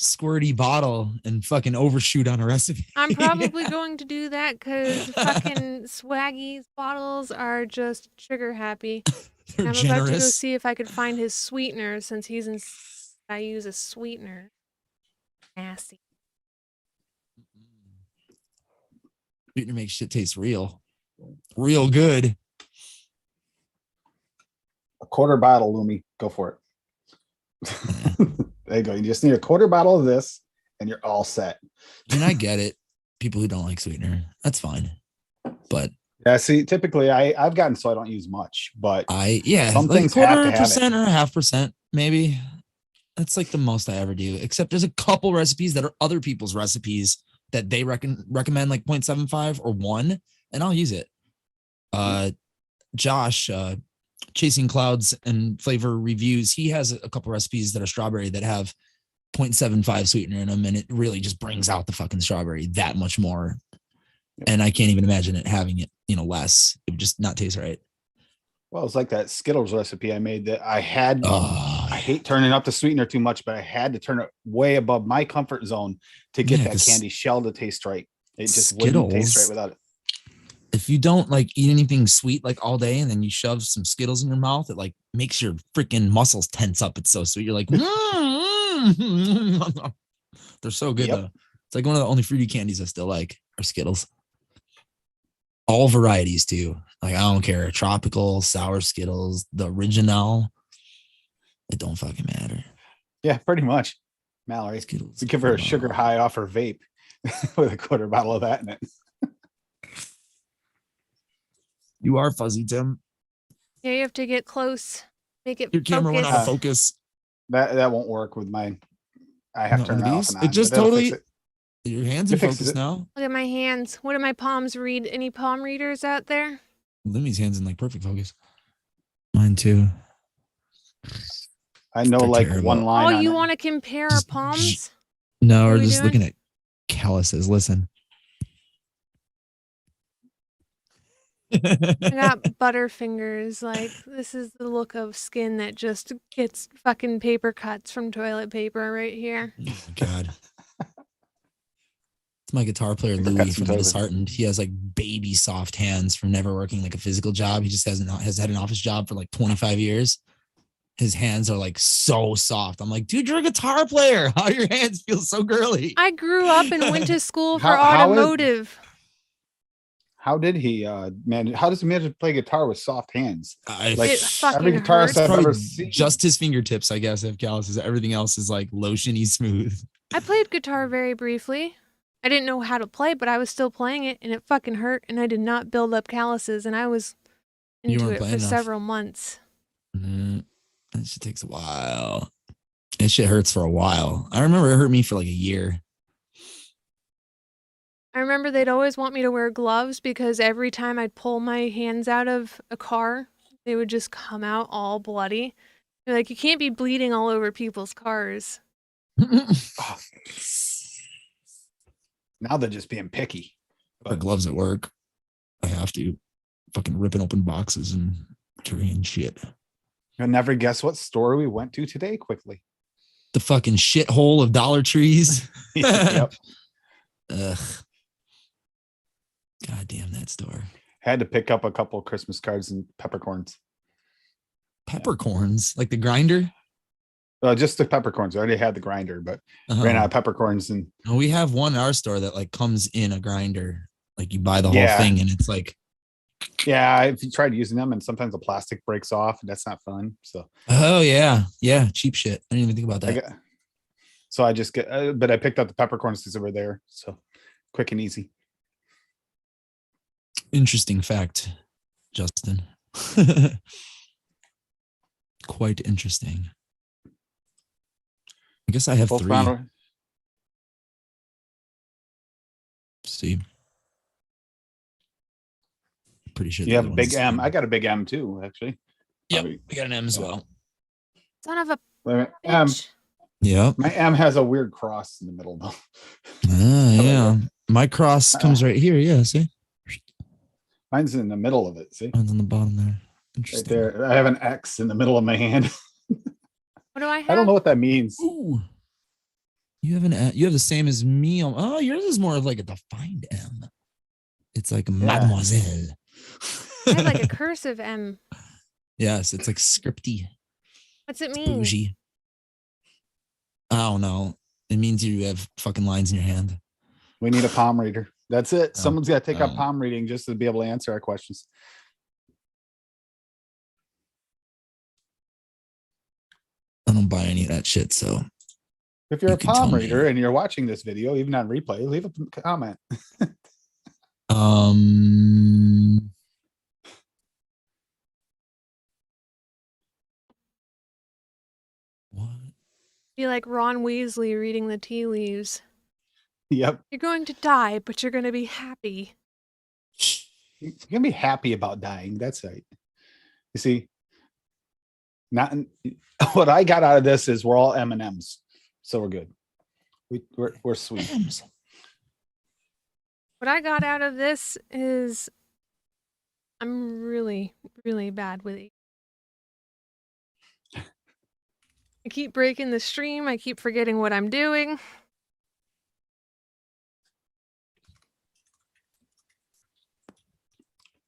squirty bottle and fucking overshoot on a recipe. I'm probably going to do that because fucking Swaggy's bottles are just trigger happy. They're I'm generous. about to go see if I could find his sweetener since I use a sweetener. Nasty. Sweetener makes shit taste real good. A quarter bottle, Lumi. Go for it. There you go. You just need a quarter bottle of this and you're all set. And I get it. People who don't like sweetener, that's fine. But yeah, see, typically I've gotten so I don't use much, but some like things quarter percent or 0.5%, maybe. That's like the most I ever do. Except there's a couple recipes that are other people's recipes that they recommend like 0.75 or 1, and I'll use it. Josh, Chasing Clouds and Flavor Reviews, he has a couple recipes that are strawberry that have 0.75 sweetener in them, and it really just brings out the fucking strawberry that much more. And I can't even imagine it having it, less. It would just not taste right. Well, it's like that Skittles recipe I made that I had. I hate turning up the sweetener too much, but I had to turn it way above my comfort zone to get that candy shell to taste right. It just wouldn't taste right without it. If you don't like eat anything sweet like all day and then you shove some Skittles in your mouth, it like makes your freaking muscles tense up. It's so sweet. You're like, they're so good though. It's like one of the only fruity candies I still like are Skittles. All varieties too. Like I don't care. Tropical, sour Skittles, the original. It don't fucking matter. Yeah, pretty much. Mallory, Skittles. Give her a sugar high off her vape with a quarter bottle of that in it. You are fuzzy, Tim. Yeah, you have to get close. Make it. Your camera went out of focus. That won't work with mine. I have to turn it off and on. It just totally. Your hands are focused now. Look at my hands. What do my palms read? Any palm readers out there? Limmy's hands in like perfect focus. Mine too. I know like one line. Oh, you want to compare our palms? No, we're just looking at calluses. Listen. I got butterfingers. Like, this is the look of skin that just gets fucking paper cuts from toilet paper right here. Oh my God. It's my guitar player, Louis, from Disheartened. He has like baby soft hands from never working like a physical job. He just has had an office job for like 25 years. His hands are like so soft. I'm like, dude, you're a guitar player. How your hands feel so girly? I grew up and went to school for automotive. How did he manage? How does he manage to play guitar with soft hands? Like every guitarist I've ever seen. Just his fingertips, I guess, have calluses. Everything else is like lotiony smooth. I played guitar very briefly. I didn't know how to play, but I was still playing it, and it fucking hurt, and I did not build up calluses, and I was into it for several months. That shit takes a while. That shit hurts for a while. I remember it hurt me for like a year. I remember they'd always want me to wear gloves because every time I'd pull my hands out of a car, they would just come out all bloody. They're like, you can't be bleeding all over people's cars. Now they're just being picky. Our gloves at work. I have to fucking ripping open boxes and carrying shit. You'll never guess what store we went to today quickly. The fucking shithole of Dollar Trees. Yep. Ugh. God damn that store. Had to pick up a couple of Christmas cards and peppercorns. Peppercorns? Like the grinder? Just the peppercorns. I already had the grinder, but ran out of peppercorns. And we have one in our store that like comes in a grinder. Like you buy the whole thing and it's like. Yeah, if you tried using them and sometimes the plastic breaks off and that's not fun. So. Oh yeah. Yeah. Cheap shit. I didn't even think about that. So I just get, but I picked up the peppercorns because they were there. So quick and easy. Interesting fact, Justin. Quite interesting. I guess I have Both 3. round. See, pretty sure You the have other a big one's M. M. I got a big M too, actually. Yep, Probably- we got an M as yeah. well. Son of a Wait a minute. bitch. Yep. My M has a weird cross in the middle though. Yeah. My cross comes right here. Yeah, see? Mine's in the middle of it. See? Mine's on the bottom there. Right Interesting. there. I have an X in the middle of my hand. What do I have? I don't know what that means. Ooh. You have you have the same as me. Oh, yours is more of like a defined M. It's like mademoiselle. I have like a cursive M. Yes, it's like scripty. What's it It's mean? bougie. I don't know. It means you have fucking lines in your hand. We need a palm reader. That's it. Oh, Someone's got to take up oh. palm reading just to be able to answer our questions. I don't buy any of that shit. So If you're You a can palm tell me. reader and you're watching this video, even on replay, leave a comment. What? Be like Ron Weasley reading the tea leaves. Yep. You're going to die, but you're going to be happy. You're gonna be happy about dying. That's right. You see, not what I got out of this is we're all M&Ms, so we're good. We're sweet. M's. What I got out of this is I'm really, really bad with it. I keep breaking the stream. I keep forgetting what I'm doing.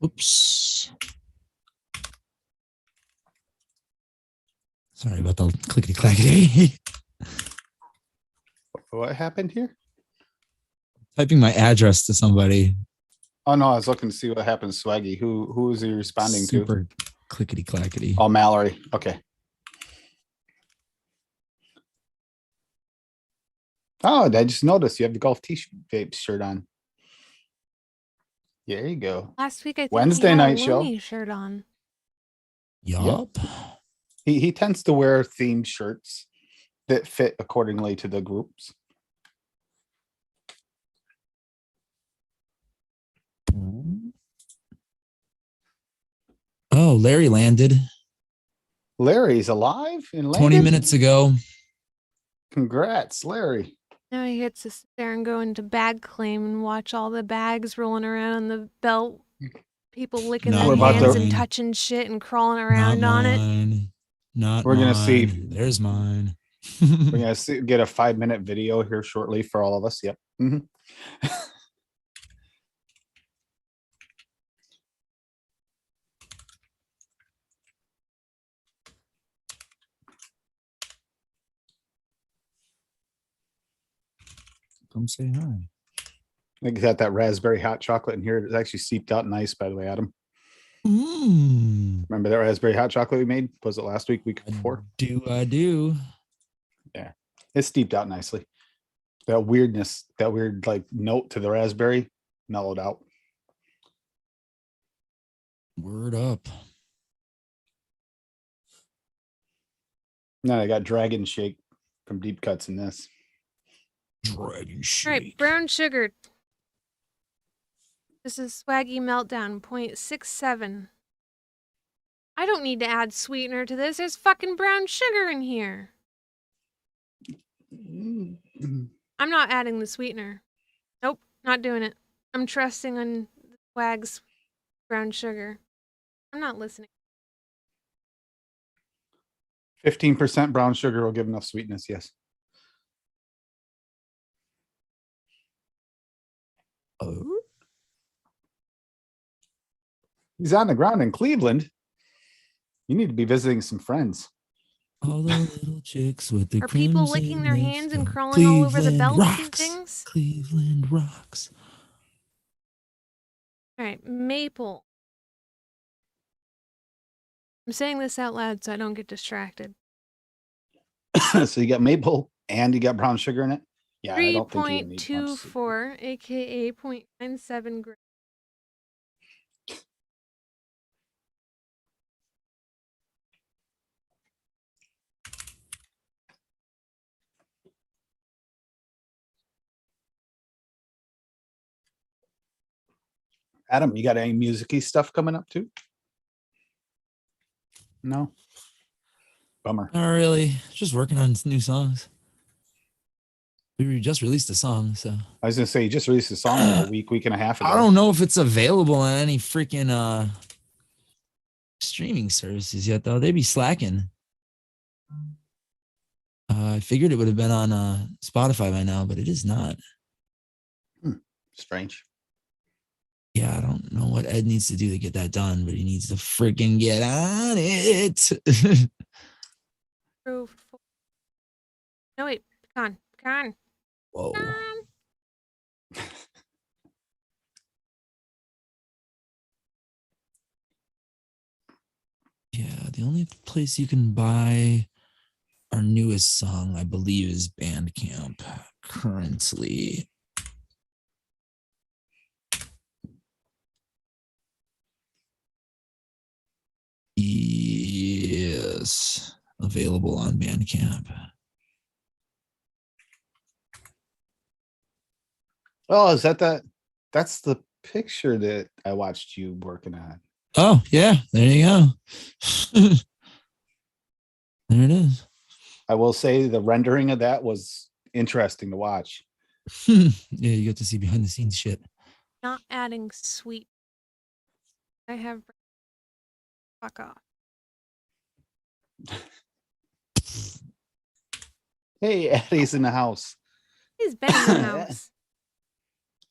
Oops. Sorry about the clickety clackety. What happened here? Typing my address to somebody. Oh no, I was looking to see what happened to Swaggy. Who is he responding to? Super clickety clackety. Oh, Mallory. Okay. Oh, I just noticed you have the golf t-shirt shirt on. There you go. Last week I think Wednesday he had night a show. Looney shirt on. Yup. He tends to wear themed shirts that fit accordingly to the groups. Oh, Larry landed Larry's alive and 20 landed? minutes ago. Congrats, Larry. Now he gets to sit there and go into bag claim and watch all the bags rolling around on the belt. People licking Not their We're about hands to- and touching shit and crawling Not around on it. mine. Not We're mine. gonna see- There's mine. We're gonna get a 5-minute video here shortly for all of us. Yep. Mhm. Come say hi. I got that raspberry hot chocolate in here. It's actually seeped out nice, by the way, Adam. Mm. Remember that raspberry hot chocolate we made? Was it last week before? I do. It's steeped out nicely. That weirdness, that weird like note to the raspberry mellowed out. Word up. Then I got dragon shake from Deep Cuts in this. Dragon All shake. right, brown sugar. This is Swaggy Meltdown 0.67. I don't need to add sweetener to this. There's fucking brown sugar in here. I'm not adding the sweetener. Nope, not doing it. I'm trusting on Swag's brown sugar. I'm not listening. 15% brown sugar will give enough sweetness. Yes. Oh. He's on the ground in Cleveland. You need to be visiting some friends. All the little chicks with the Are people licking their crimson hands and lips. crawling all over the Cleveland belts and rocks. things? Cleveland rocks. All right, maple. I'm saying this out loud so I don't get distracted. So you got maple And you got brown sugar in it? Yeah, I don't think you need much. 3.24, aka 0.97 grams. Adam, you got any music-y stuff coming up too? No. Bummer. Not really. Just working on new songs. We just released a song, so I was gonna say you just released a song like a week and a half ago. I don't know if it's available on any freaking streaming services yet, though. They be slacking. I figured it would have been on Spotify by now, but it is not. Strange. Yeah, I don't know what Ed needs to do to get that done, but he needs to freaking get on it. No, wait, pecan. Whoa. Yeah, the only place you can buy our newest song, I believe, is Bandcamp currently. Yes, available on Bandcamp. Oh, is that? That's the picture that I watched you working on. Oh, yeah, there you go. There it is. I will say the rendering of that was interesting to watch. Yeah, you get to see behind the scenes shit. Not adding sweet. I have. Fuck off. Hey, Eddie's in the house. He's been in the house.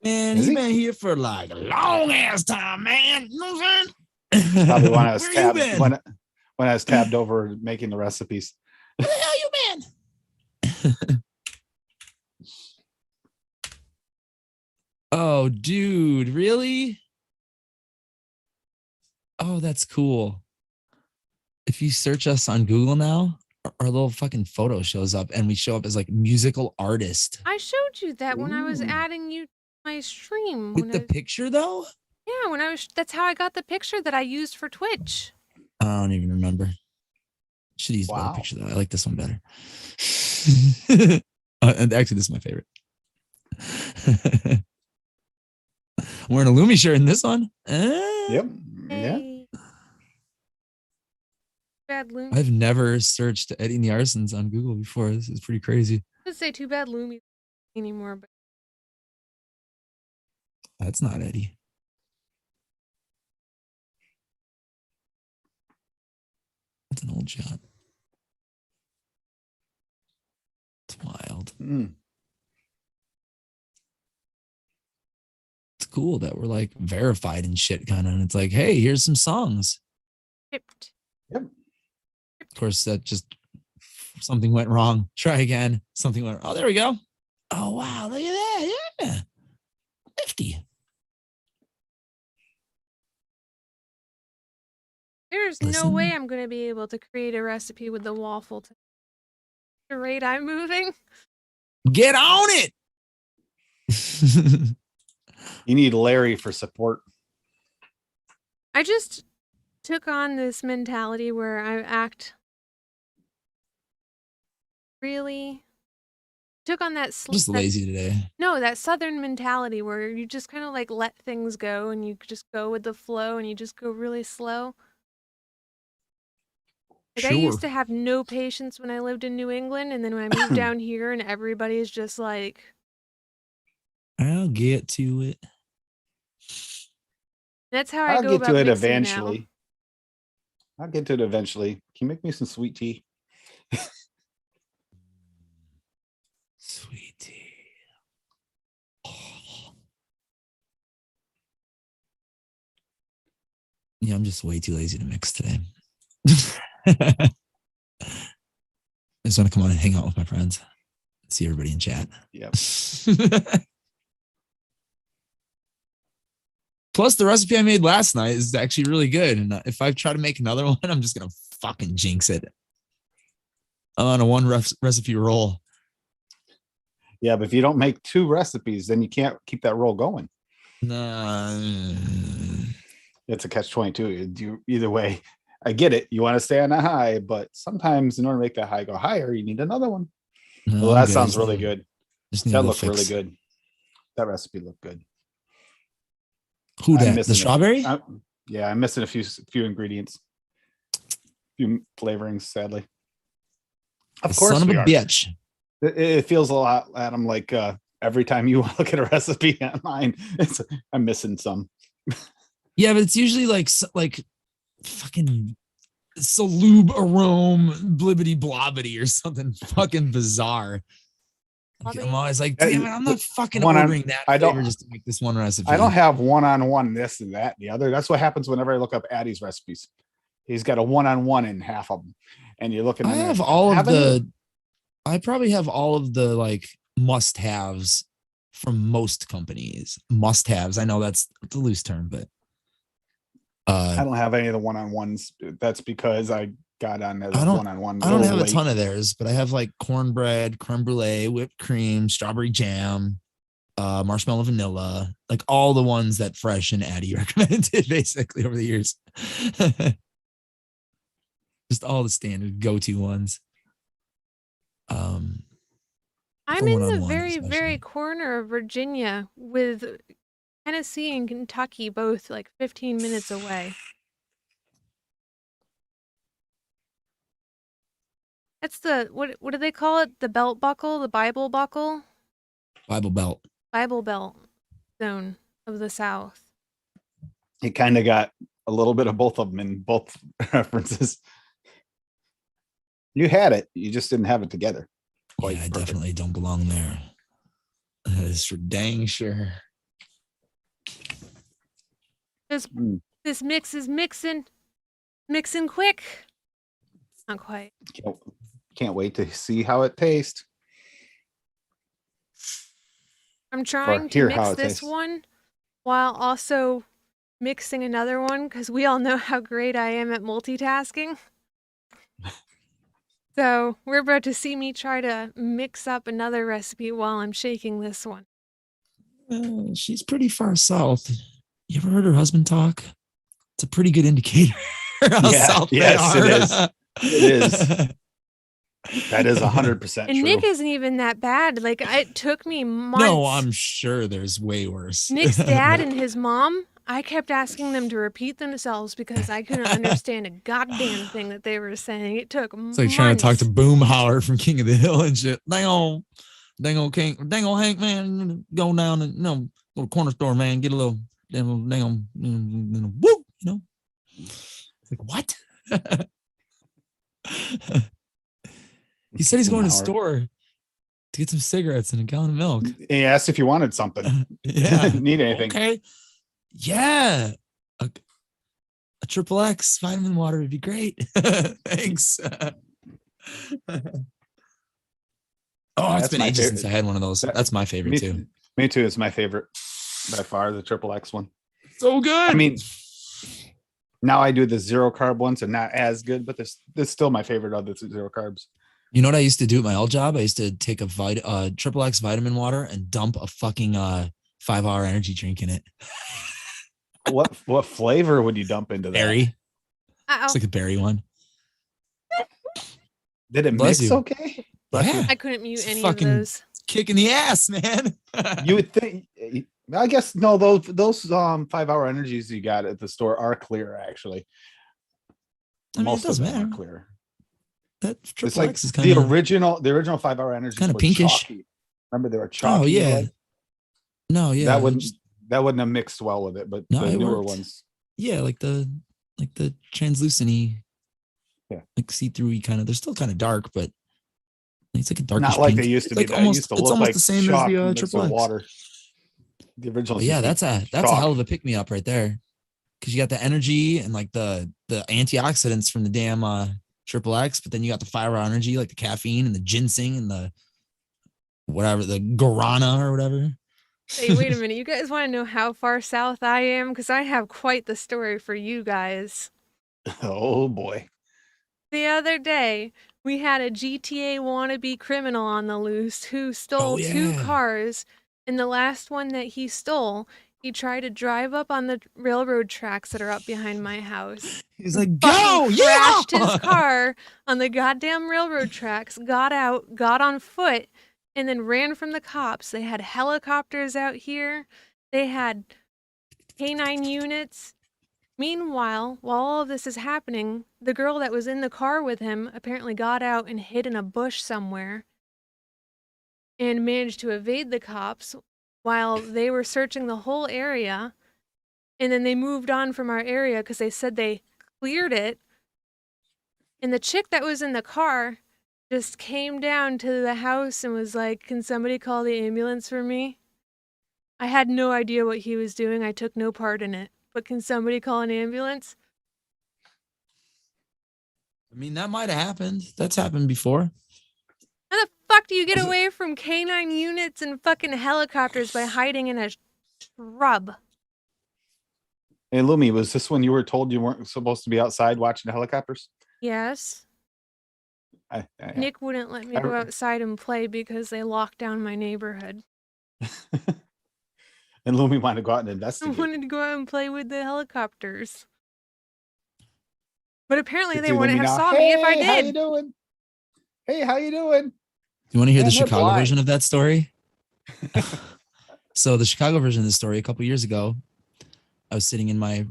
Man, Is he's he? been here for like a long ass time, man. You know what I'm saying? Probably when I was Where tabbed you been? when I was tabbed over making the recipes. Where the hell you been? Oh, dude, really? Oh, that's cool. If you search us on Google now, our little fucking photo shows up and we show up as like musical artist. I showed you that when I was Ooh. adding you to my stream. With the picture though? Yeah, when I was. That's how I got the picture that I used for Twitch. I don't even remember. Should use a better Wow. picture though. I like this one better. And actually, this is my favorite. I'm wearing a Lumi shirt in this one. Yep. Yeah. Hey. Bad Loomy. I've never searched Eddie and the Arsons on Google before. This is pretty crazy. I would say too bad Loomy anymore, but That's not Eddie. That's an old shot. It's wild. Mm. It's cool that we're like verified and shit kind of. And it's like, hey, here's some songs. chipped. Yep. Of course, that just something went wrong. Try again. Something went. Oh, there we go. Oh wow, look at that. Yeah, 50. There's no Listen. way I'm gonna be able to create a recipe with the waffle to the rate I'm moving. Get on it. You need Larry for support. I just took on this mentality where I act really took on that Just lazy today. No, that southern mentality where you just kind of like let things go and you just go with the flow and you just go really slow. Like I used to have no patience when I lived in New England, and then when I moved down here and everybody's just like, I'll get to it. that's how I I'll go get about to it mixing eventually. I'll get to it eventually. Can you make me some sweet tea? Sweet tea. Yeah, I'm just way too lazy to mix today. I just want to come on and hang out with my friends. See everybody in chat. Yep. Plus, the recipe I made last night is actually really good. And if I try to make another one, I'm just going to fucking jinx it. I'm on a one recipe roll. Yeah, but if you don't make 2 recipes, then you can't keep that roll going. Nah. It's a catch-22. Either way, I get it. You want to stay on a high, but sometimes in order to make that high go higher, you need another one. No, Well, I'm that good. sounds really good. Just need a That little looked really fix. good. That recipe looked good. Who I'm that? The missing strawberry? Yeah, I'm missing a few ingredients, few flavorings. Sadly, of The course son of a we are. bitch. It feels a lot, Adam. Like every time you look at a recipe online, I'm missing some. Yeah, but it's usually like fucking salube arome blibbity blobbity or something fucking bizarre. Like, I'm always like, damn it, I'm not fucking ordering that flavor just to make this one recipe. I don't have one-on-one this and that and the other. That's what happens whenever I look up Addie's recipes. He's got a one-on-one in half of them, and you look at. I have all of the. I probably have all of the like must-haves from most companies. Must-haves. I know that's a loose term, but I don't have any of the one-on-ones. That's because I got on the one-on-one. I don't have a ton of theirs, but I have like cornbread, creme brulee, whipped cream, strawberry jam, marshmallow vanilla, like all the ones that Fresh and Addie recommended basically over the years. Just all the standard go-to ones. I'm in the very, very corner of Virginia with Tennessee and Kentucky both like 15 minutes away. That's the what do they call it? The belt buckle, the Bible buckle? Bible belt. Bible belt zone of the South. You kind of got a little bit of both of them in both references. You had it, you just didn't have it together. Yeah, I definitely don't belong there. That is for dang sure. This mix is mixing quick. Not quite. Can't wait to see how it tastes. I'm trying to mix this one while also mixing another one because we all know how great I am at multitasking. So we're about to see me try to mix up another recipe while I'm shaking this one. She's pretty far south. You ever heard her husband talk? It's a pretty good indicator how south they are. It is. It is. That is 100% true. And Nick isn't even that bad. Like, it took me months. No, I'm sure there's way worse. Nick's dad and his mom, I kept asking them to repeat themselves because I couldn't understand a goddamn thing that they were saying. It took months. It's like trying to talk to Boomhauer from King of the Hill and shit. Dang on Hank, man, go down and go to the corner store, man, get a little dang on woo, It's like, what? He said he's going to the store to get some cigarettes and a gallon of milk. He asked if you wanted something. Yeah. Need anything? Okay. Yeah. A XXX vitamin water would be great. Thanks. It's been ages since I had one of those. That's my favorite too. Me too. It's my favorite by far, the XXX one. So good. I mean, now I do the 0 carb ones and not as good, but this still my favorite of the 0 carbs. You know what I used to do at my old job? I used to take a XXX vitamin water and dump a fucking 5-hour energy drink in it. What flavor would you dump into that? Berry. It's like a berry one. Did it mix okay? Yeah. I couldn't mute any of those. Kick in the ass, man. You would think. I guess no. Those 5-hour energies you got at the store are clear. Actually, most of them are clear. That it's like is the original 5-hour energies kind of pinkish. Chalky. Remember they were chalky. Oh yeah. Like? No, yeah. That wouldn't have mixed well with it, but no, the newer ones. Yeah, like the translucent-y, yeah, like see-through-y kind of. They're still kind of dark, but it's like a darkish not like pink. they used to be. Like almost, it's almost the same as the XXX water. The original. Yeah, that's a hell of a pick-me-up right there, because you got the energy and like the antioxidants from the damn XXX, but then you got the 5-hour energy, like the caffeine and the ginseng and the whatever, the guarana or whatever. Hey, wait a minute. You guys want to know how far south I am? Because I have quite the story for you guys. Oh, boy. The other day, We had a GTA wannabe criminal on the loose who stole 2 cars, and the last one that he stole, he tried to drive up on the railroad tracks that are up behind my house. He's like, Fucking go, crashed his yeah. car on the goddamn railroad tracks, got out, got on foot, and then ran from the cops. They had helicopters out here. They had canine units. Meanwhile, while all of this is happening, the girl that was in the car with him apparently got out and hid in a bush somewhere and managed to evade the cops while they were searching the whole area. And then they moved on from our area because they said they cleared it. And the chick that was in the car just came down to the house and was like, "Can somebody call the ambulance for me?" I had no idea what he was doing. I took no part in it. But can somebody call an ambulance? I mean, that might have happened. That's happened before. How the fuck do you get away from canine units and fucking helicopters by hiding in a shrub? Hey, Lumi, was this when you were told you weren't supposed to be outside watching the helicopters? Yes. Nick wouldn't let me go outside and play because they locked down my neighborhood. And Lumi wanted to go out and I investigate. wanted to go out and play with the helicopters. But apparently Could they see wouldn't Lumi have now, saw me if I "Hey, how you did. doing? Hey, how you doing?" Do you want to hear Man, the they're Chicago blind. version of that story? So the Chicago version of the story, a couple years ago, I was sitting in my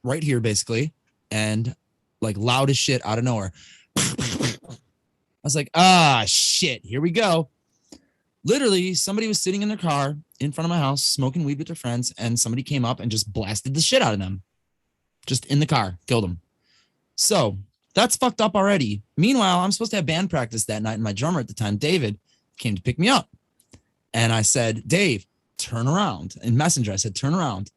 right here basically, and like loud as shit out of nowhere. I was like, ah, shit, here we go. Literally, somebody was sitting in their car in front of my house smoking weed with their friends, and somebody came up and just blasted the shit out of them. Just in the car, killed them. So that's fucked up already. Meanwhile, I'm supposed to have band practice that night, and my drummer at the time, David, came to pick me up. And I said, "Dave, turn around." In Messenger, I said, "Turn around.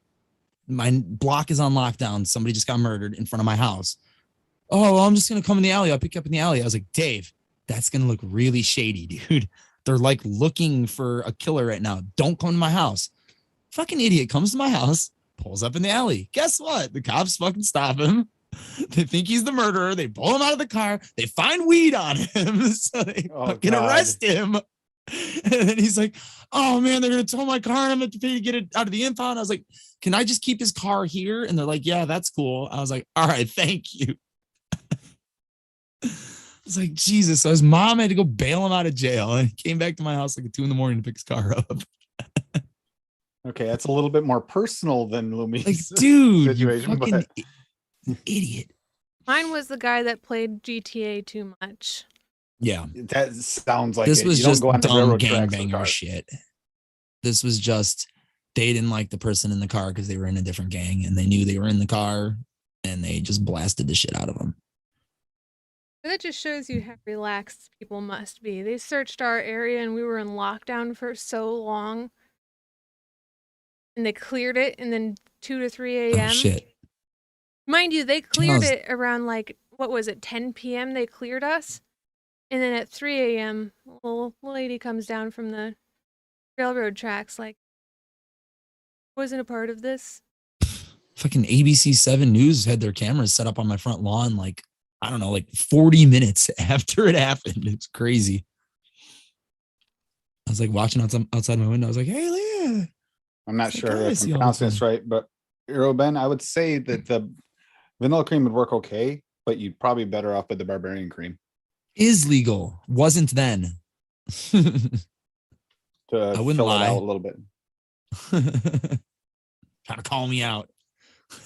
My block is on lockdown. Somebody just got murdered in front of my house." "Oh, well, I'm just going to come in the alley. I'll pick you up in the alley." I was like, "Dave, that's going to look really shady, dude. They're like looking for a killer right now. Don't come to my house." Fucking idiot comes to my house, pulls up in the alley. Guess what? The cops fucking stop him. They think he's the murderer. They pull him out of the car. They find weed on him. So they fucking arrest him. And then he's like, "Oh man, they're going to tow my car and I'm going to pay to get it out of the impound." I was like, "Can I just keep his car here?" And they're like, "Yeah, that's cool." I was like, "All right, thank you." It's like, Jesus. So his mom had to go bail him out of jail, and he came back to my house like at 2 a.m. to pick his car up. Okay, that's a little bit more personal than Lumi's Like, dude, situation, you fucking but idiot. Mine was the guy that played GTA too much. Yeah. that sounds like This it. was You don't just go on the dumb railroad tracks with gangbanger cars. shit. This was just, they didn't like the person in the car because they were in a different gang, and they knew they were in the car, and they just blasted the shit out of them. But that just shows you how relaxed people must be. They searched our area and we were in lockdown for so long. And they cleared it, and then 2 to 3 a.m. Oh, shit. Mind you, they cleared it around like, what was it, 10 p.m. they cleared us? And then at 3 a.m., a little lady comes down from the railroad tracks like, "Wasn't a part of this." Fucking ABC 7 News had their cameras set up on my front lawn like, I don't know, like 40 minutes after it happened. It's crazy. I was like watching outside my window. I was like, "Hey, Leah." I'm not It's like, sure I if see I'm all the pronouncing this time. right, but Ben, I would say that the vanilla cream would work okay, but you'd probably be better off with the barbarian cream Is legal. Wasn't then. I to wouldn't fill it out a lie. little bit. Trying to call me out.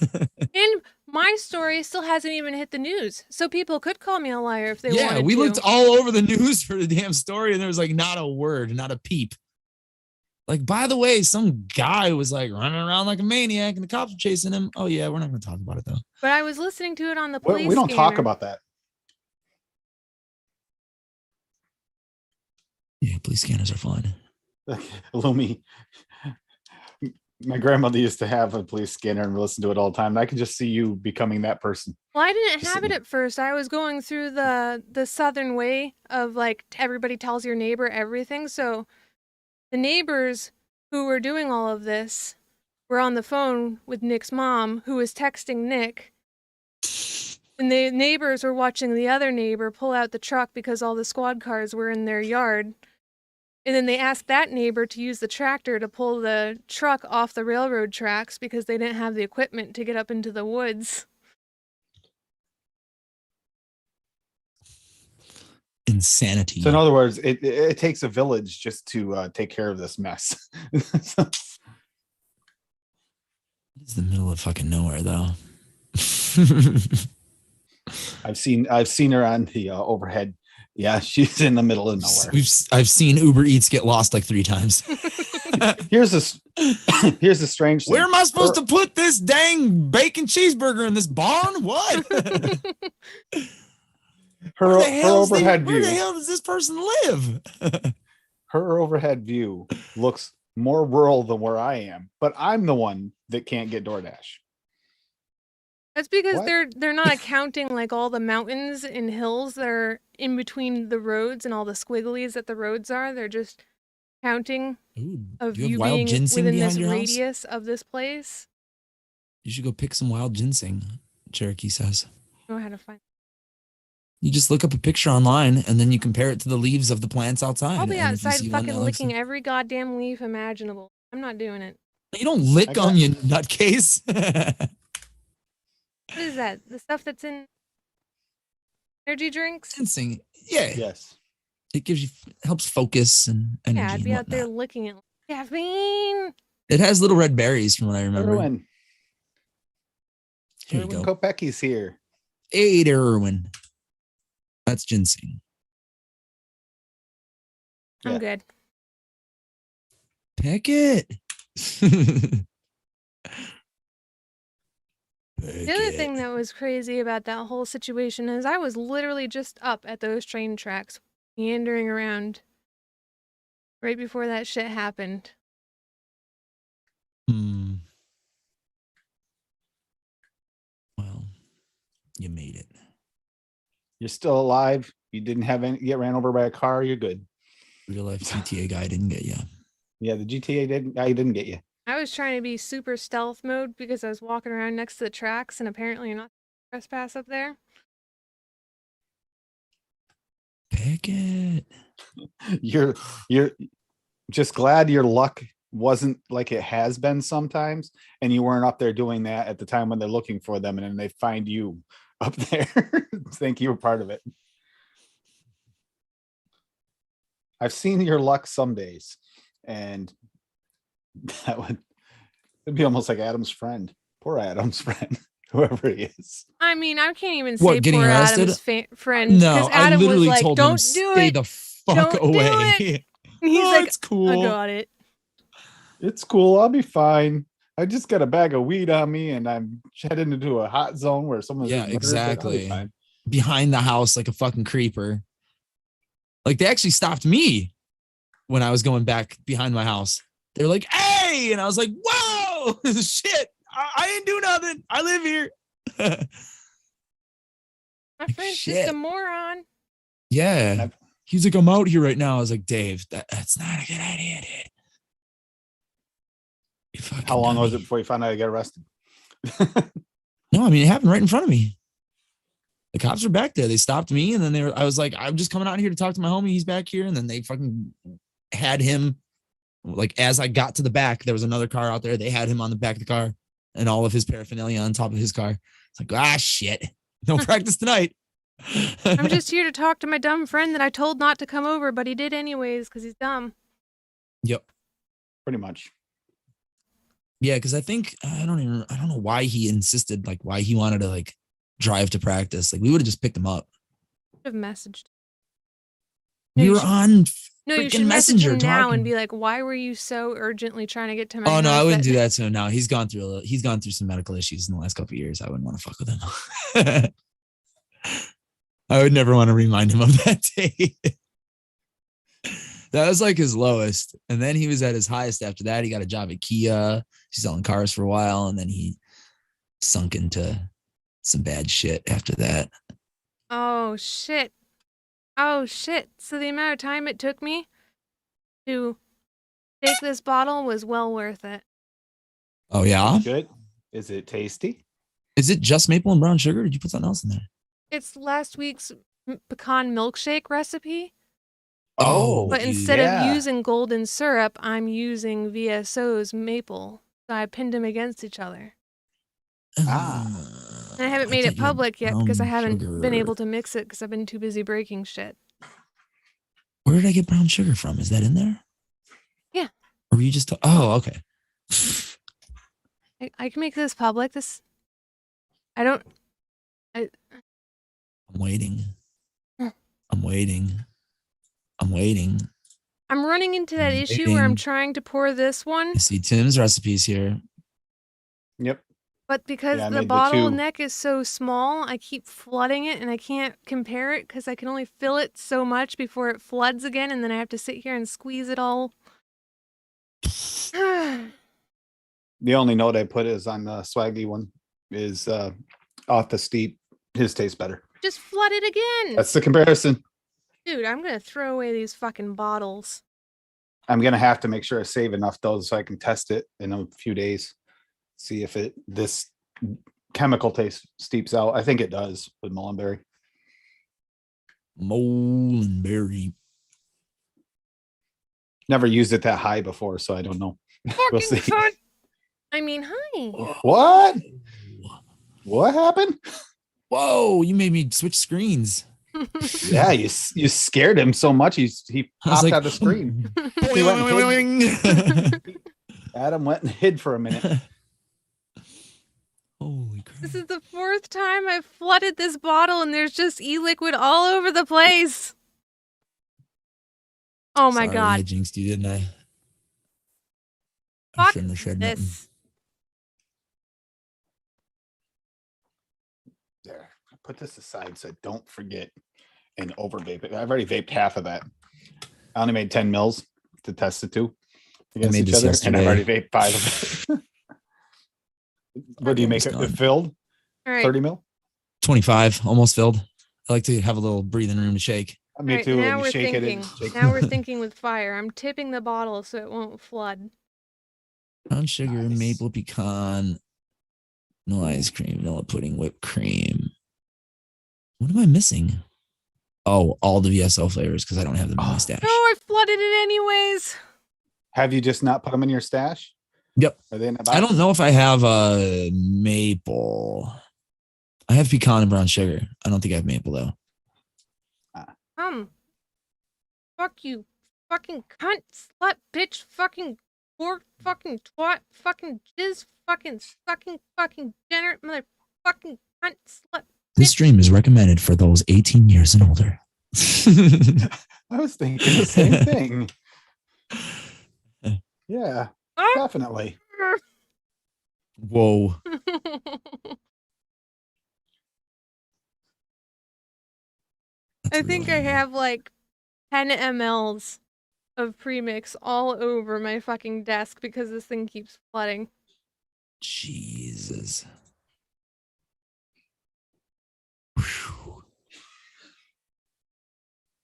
And my story still hasn't even hit the news, so people could call me a liar if they Yeah, wanted we to. looked all over the news for the damn story, and there was like not a word, not a peep. Like, by the way, some guy was like running around like a maniac, and the cops were chasing him. Oh yeah, we're not going to talk about it though. But I was listening to it on the police We don't talk scanner. about that. Yeah, police scanners are fun. Lumi, my grandmother used to have a police scanner and we listened to it all the time. And I can just see you becoming that person. Well, I didn't Just have it sitting- at first. I was going through the southern way of like everybody tells your neighbor everything. So the neighbors who were doing all of this were on the phone with Nick's mom, who was texting Nick. And the neighbors were watching the other neighbor pull out the truck because all the squad cars were in their yard. And then they asked that neighbor to use the tractor to pull the truck off the railroad tracks because they didn't have the equipment to get up into the woods. Insanity. So in other words, it takes a village just to take care of this mess. It's the middle of fucking nowhere, though. I've seen her on the overhead. Yeah, she's in the middle of nowhere. I've seen Uber Eats get lost like 3 times. Here's the strange thing. Where am I supposed to put this dang bacon cheeseburger in this barn? What? Her overhead view. Where the hell does this person live? Her overhead view looks more rural than where I am, but I'm the one that can't get DoorDash. That's because What? they're not accounting like all the mountains and hills that are in between the roads and all the squigglies that the roads are. They're just counting Ooh, of do you have you wild being ginseng within behind this your house? radius of this place. You should go pick some wild ginseng, Cherokee says. I don't know how to find. You just look up a picture online and then you compare it to the leaves of the plants outside. I'll be and if you outside see one fucking that looks licking every goddamn leaf imaginable. I'm not doing it. You don't lick I got- them, you nutcase. What is that? The stuff that's in energy drinks? Ginseng, yeah. Yes. It gives you helps focus and energy. Yeah, I'd and be out there whatnot. licking it. Caffeine. It has little red berries, from what I remember. Erwin. Here you Erwin go. Kopecki's here. Hey there, Erwin. That's ginseng. I'm Yeah. good. Peck it. The other thing that was crazy about that whole situation is I was literally just up at those train tracks, meandering around right before that shit happened. Well, you made it. You're still alive. You didn't have any get ran over by a car. You're good. Real life GTA guy didn't get you. Yeah, the GTA guy didn't get you. I was trying to be super stealth mode because I was walking around next to the tracks and apparently you're not trespass up there. Peck it. You're just glad your luck wasn't like it has been sometimes, and you weren't up there doing that at the time when they're looking for them, and then they find you up there. Think you were part of it. I've seen your luck some days, and it'd be almost like Adam's friend. Poor Adam's friend, whoever he is. I mean, I can't even say What, getting poor arrested? Adam's friend No, because I Adam was literally like, told him, "Don't do stay it." the fuck Don't do away. it. And he's Oh, like, it's cool. "I got it." It's cool. I'll be fine. I just got a bag of weed on me, and I'm heading into a hot zone where someone's Yeah, getting murdered, but I'll be exactly. fine. Behind the house like a fucking creeper. Like they actually stopped me when I was going back behind my house. They were like, "Hey!" And I was like, "Whoa, shit! I didn't do nothing. I live here." My Like, friend's shit. just a moron. Yeah. He's like, "I'm out here right now." I was like, "Dave, that's not a good idea, dude." You fucking How long was it dummy. before you found out I got arrested? No, I mean it happened right in front of me. The cops were back there. They stopped me, and then I was like, "I'm just coming out here to talk to my homie. He's back here." And then they fucking had him. Like as I got to the back, there was another car out there. They had him on the back of the car and all of his paraphernalia on top of his car. It's like, ah, shit. No practice tonight. I'm just here to talk to my dumb friend that I told not to come over, but he did anyways because he's dumb. Yep. Pretty much. Yeah, because I think I don't know why he insisted, like why he wanted to like drive to practice. Like we would have just picked him up. Should have messaged. We you were should- on No, you freaking should message Messenger him now talking. and be like, "Why were you so urgently trying to get to my Oh house?" no, I wouldn't do that to him now. He's gone through some medical issues in the last couple of years. I wouldn't want to fuck with him. I would never want to remind him of that day. That was like his lowest. And then he was at his highest after that. He got a job at Kia. He's selling cars for a while. And then he sunk into some bad shit after that. Oh shit. Oh shit. So the amount of time it took me to take this bottle was well worth it. Oh, yeah? Good. Is it tasty? Is it just maple and brown sugar? Or did you put something else in there? It's last week's pecan milkshake recipe. Oh, But dude. instead of yeah. using golden syrup, I'm using VSO's maple. So I pinned them against each other. Ah. And I haven't made thought it you had public yet because I brown haven't been sugar. able to mix it because I've been too busy breaking shit. Where did I get brown sugar from? Is that in there? Yeah. Or were you just? Oh, okay. I can make this public. I don't. I'm waiting. Hmm. I'm waiting. I'm waiting. I'm running into that I'm issue where I'm waiting. trying to pour this one, I see Tim's recipes here. Yep. but because Yeah, I the made the two. bottleneck is so small, I keep flooding it and I can't compare it because I can only fill it so much before it floods again, and then I have to sit here and squeeze it all. The only note I put is on the swaggy one is off the steep. His tastes better. Just flood it again. That's the comparison. Dude, I'm gonna throw away these fucking bottles. I'm gonna have to make sure I save enough though so I can test it in a few days. See if this chemical taste steeps out. I think it does with mullenberry. Mullenberry. Never used it that high before, so I don't know. We'll see. Fucking I mean, hi. What? What happened? Whoa, you made me switch screens. Yeah, you scared him so much he I was popped like, out the screen. Adam went and hid for a minute. Holy crap. This is the 4th time I've flooded this bottle and there's just e-liquid all over the place. Oh my Sorry, god. I jinxed you, didn't I? I Fuck shouldn't have said nothing. this. There, put this aside so I don't forget and over vape it. I've already vaped half of that. I only made 10 mils to test the two against made each this other, and I've already yesterday. vaped 5 of it. What do you make it Almost filled? All right. 30 mil? 25, almost filled. I like to have a little breathing room to shake. Me Alright, too. now And we're you shake thinking. it. Shake Now we're thinking with fire. I'm tipping the bottle so it won't flood. Brown sugar, Nice. maple pecan, vanilla ice cream, vanilla pudding, whipped cream. What am I missing? Oh, all the VSO flavors because I don't have them in my stash. No, I flooded it anyways. Have you just not put them in your stash? Yep. Are they in the box? I don't know if I have a maple. I have pecan and brown sugar. I don't think I have maple though. Fuck you. Fucking cunt, slut, bitch, fucking whore, fucking twat, fucking jizz, fucking sucking, fucking degenerate, motherfucking cunt, slut. This stream is recommended for those 18 years and older. I was thinking the same thing. Yeah, definitely. Whoa. I think I have like 10 mLs of premix all over my fucking desk because this thing keeps flooding. Jesus.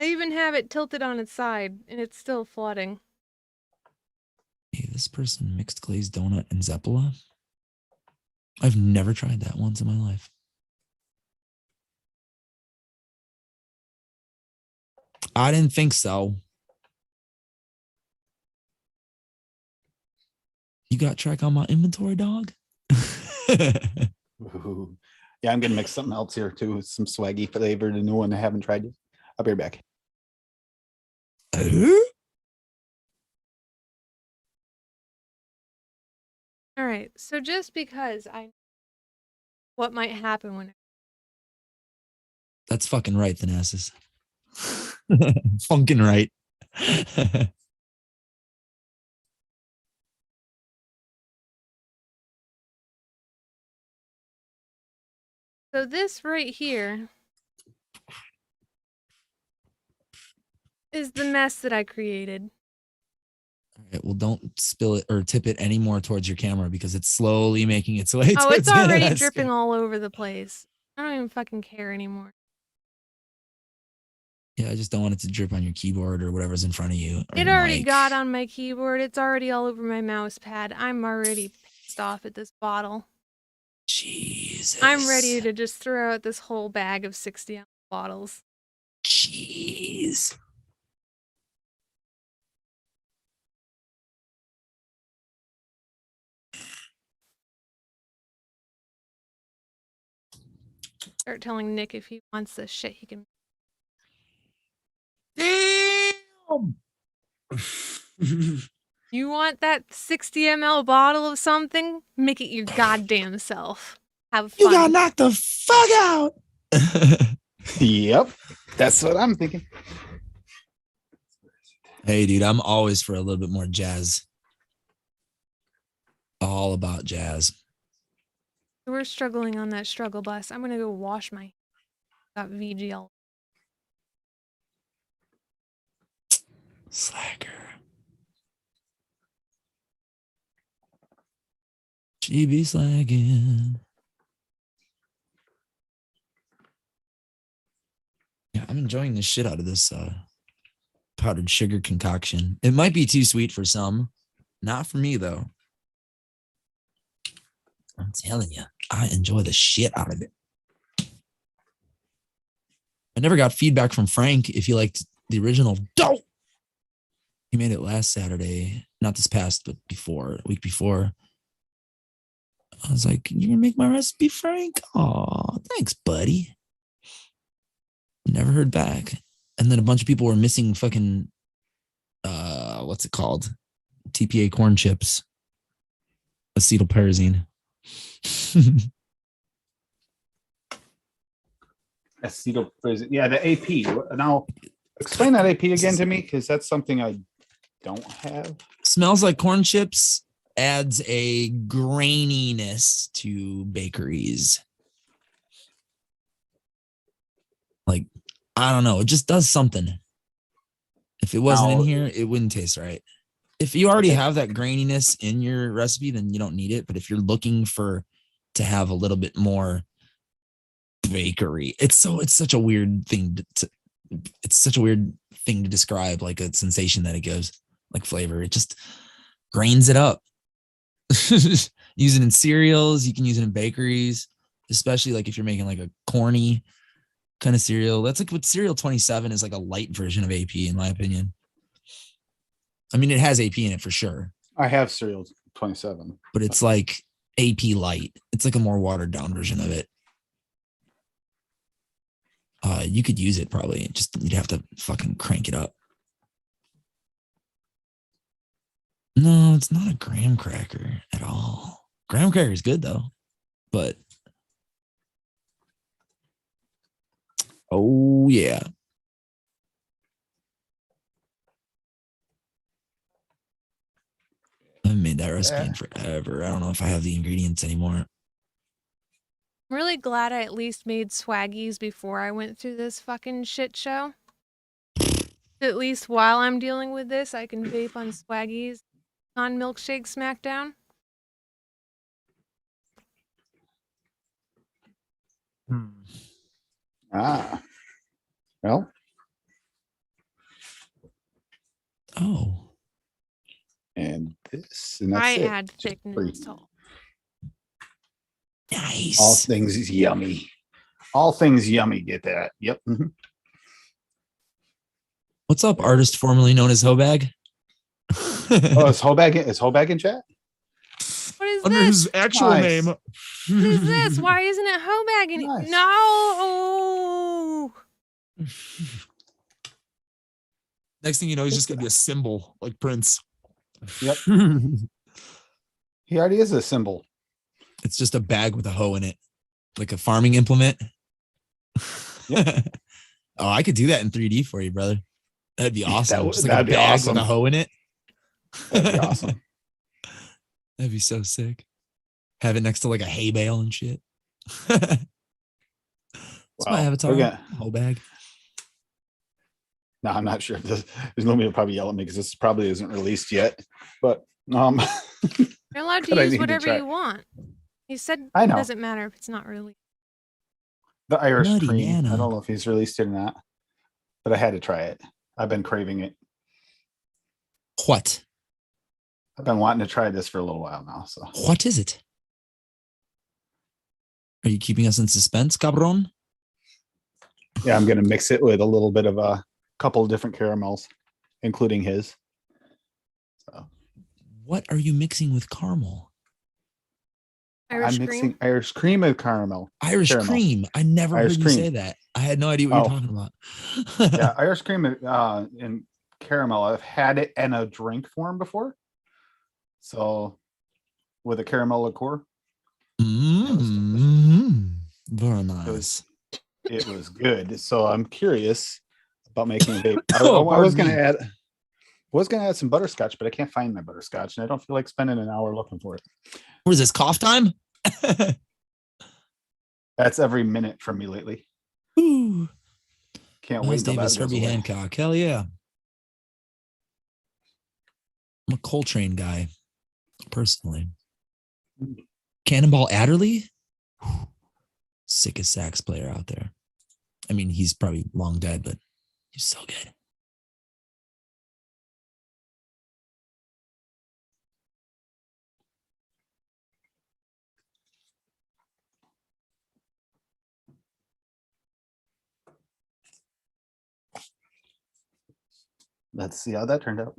I even have it tilted on its side and it's still flooding. Hey, this person mixed glazed donut and Zeppola. I've never tried that once in my life. I didn't think so. You got track on my inventory, dog? Ooh. Yeah, I'm gonna mix something else here too. Some swaggy flavor, the new one I haven't tried yet. I'll be right back. All right, so just because I what might happen when That's fucking right, Thanasis. Funkin' right. So this right here is the mess that I created. All right, well, don't spill it or tip it any more towards your camera because it's slowly making its way. Oh, it's towards already the dripping all over the place. I don't even fucking care anymore. Yeah, I just don't want it to drip on your keyboard or whatever's in front of you. It already got on my keyboard. It's already all over my mouse pad. I'm already pissed off at this bottle. Jesus. Jesus. I'm ready to just throw out this whole bag of 60-ounce bottles. Jeez. Start telling Nick if he wants this shit, he can. Damn. You want that 60 ml bottle of something? Make it your goddamn self. Have fun. You got knocked the fuck out. Yep. That's what I'm thinking. Hey, dude, I'm always for a little bit more jazz. All about jazz. We're struggling on that struggle bus. I'm gonna go wash my. Got VGL. Slacker. She be slacking. Yeah, I'm enjoying the shit out of this powdered sugar concoction. It might be too sweet for some. Not for me, though. I'm telling you, I enjoy the shit out of it. I never got feedback from Frank if he liked the original dope. He made it last Saturday, not this past, but before, a week before. I was like, "You gonna make my recipe, Frank?" Oh, thanks, buddy. Never heard back. And then a bunch of people were missing fucking what's it called? TPA corn chips. Acetylpyrazine. Acetylpyrazine. Yeah, the AP. Now, explain that AP again to me, because that's something I don't have. Smells like corn chips, adds a graininess to bakeries. Like, I don't know. It just does something. If it wasn't in here, it wouldn't taste right. If you already have that graininess in your recipe, then you don't need it. But if you're looking to have a little bit more bakery, it's such a weird thing it's such a weird thing to describe, like a sensation that it gives, like flavor. It just grains it up. Use it in cereals. You can use it in bakeries, especially like if you're making like a corny kind of cereal. That's like what Cereal 27 is, like a light version of AP, in my opinion. I mean, it has AP in it for sure. I have Cereal 27. But it's like AP light. It's like a more watered down version of it. You could use it probably. Just you'd have to fucking crank it up. No, it's not a graham cracker at all. Graham cracker is good though. But oh yeah. I haven't made that recipe in forever. I don't know if I have the ingredients anymore. I'm really glad I at least made swaggies before I went through this fucking shit show. At least while I'm dealing with this, I can vape on swaggies on Milkshake Smackdown. Ah. Well. Oh. And this, and that's I it. add thickness to all. Nice. All things yummy. All things yummy. Get that. Yep. Mhm. What's up, artist formerly known as Hobag? Oh, is Hobag in chat? What is Under this? his actual Nice. name. What is this? Why isn't it Hobag? Nice. No. Next thing you know, he's just gonna be a symbol like Prince. Yep. He already is a symbol. It's just a bag with a hoe in it, like a farming implement. Yep. Oh, I could do that in 3D for you, brother. That'd be awesome. Just like that'd a be bag awesome. with a hoe in it. That'd be awesome. That'd be so sick. Have it next to like a hay bale and shit. That's my avatar. Hoe bag. No, I'm not sure if there's going to be probably yell at me because this probably isn't released yet. But You're allowed But I to use need to whatever try. you want. You said I it know. doesn't matter if it's not released. the Irish Nutty cream. Nana. I don't know if he's released it or not, but I had to try it. I've been craving it. What? I've been wanting to try this for a little while now. So What is it? Are you keeping us in suspense, cabron? Yeah, I'm gonna mix it with a little bit of a couple of different caramels, including his. So What are you mixing with caramel? Irish I'm cream. mixing Irish cream with caramel. Irish Caramel. cream. I never Irish heard you cream. say that. I had no idea what Oh. you're talking about. Yeah, Irish cream and caramel. I've had it in a drink form before. So with a caramel liqueur. Very nice. It was good. So I'm curious about making a vape. I Oh, was pardon gonna me. add some butterscotch, but I can't find my butterscotch, and I don't feel like spending an hour looking for it. What is this, cough time? That's every minute from me lately. Ooh. Can't Miles wait until Davis, that goes Herbie away. Hancock. Hell yeah. I'm a Coltrane guy, personally. Cannonball Adderley? Sickest sax player out there. I mean, he's probably long dead, but he's so good. Let's see how that turned out.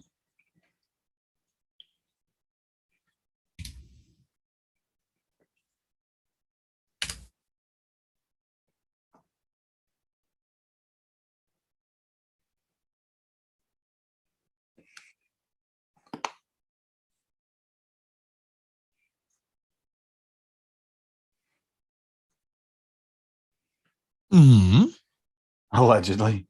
Mm-hmm. Allegedly.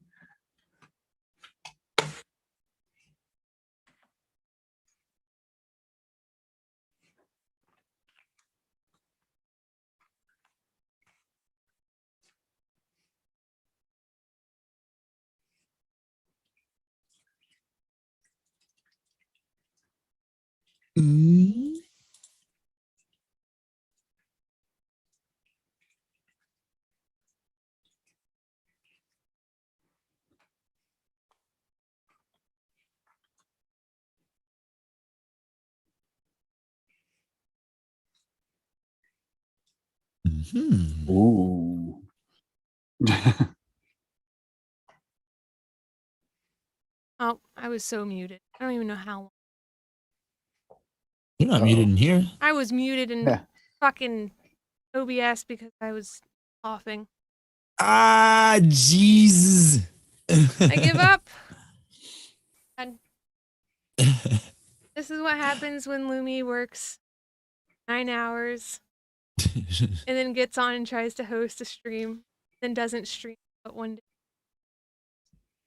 Mm-hmm. Mm-hmm. Ooh. Oh, I was so muted. I don't even know how long. You're not muted in here. I was muted in Yeah. fucking OBS because I was coughing. Ah, Jesus. I give up. And this is what happens when Lumi works 9 hours and then gets on and tries to host a stream, then doesn't stream but one day.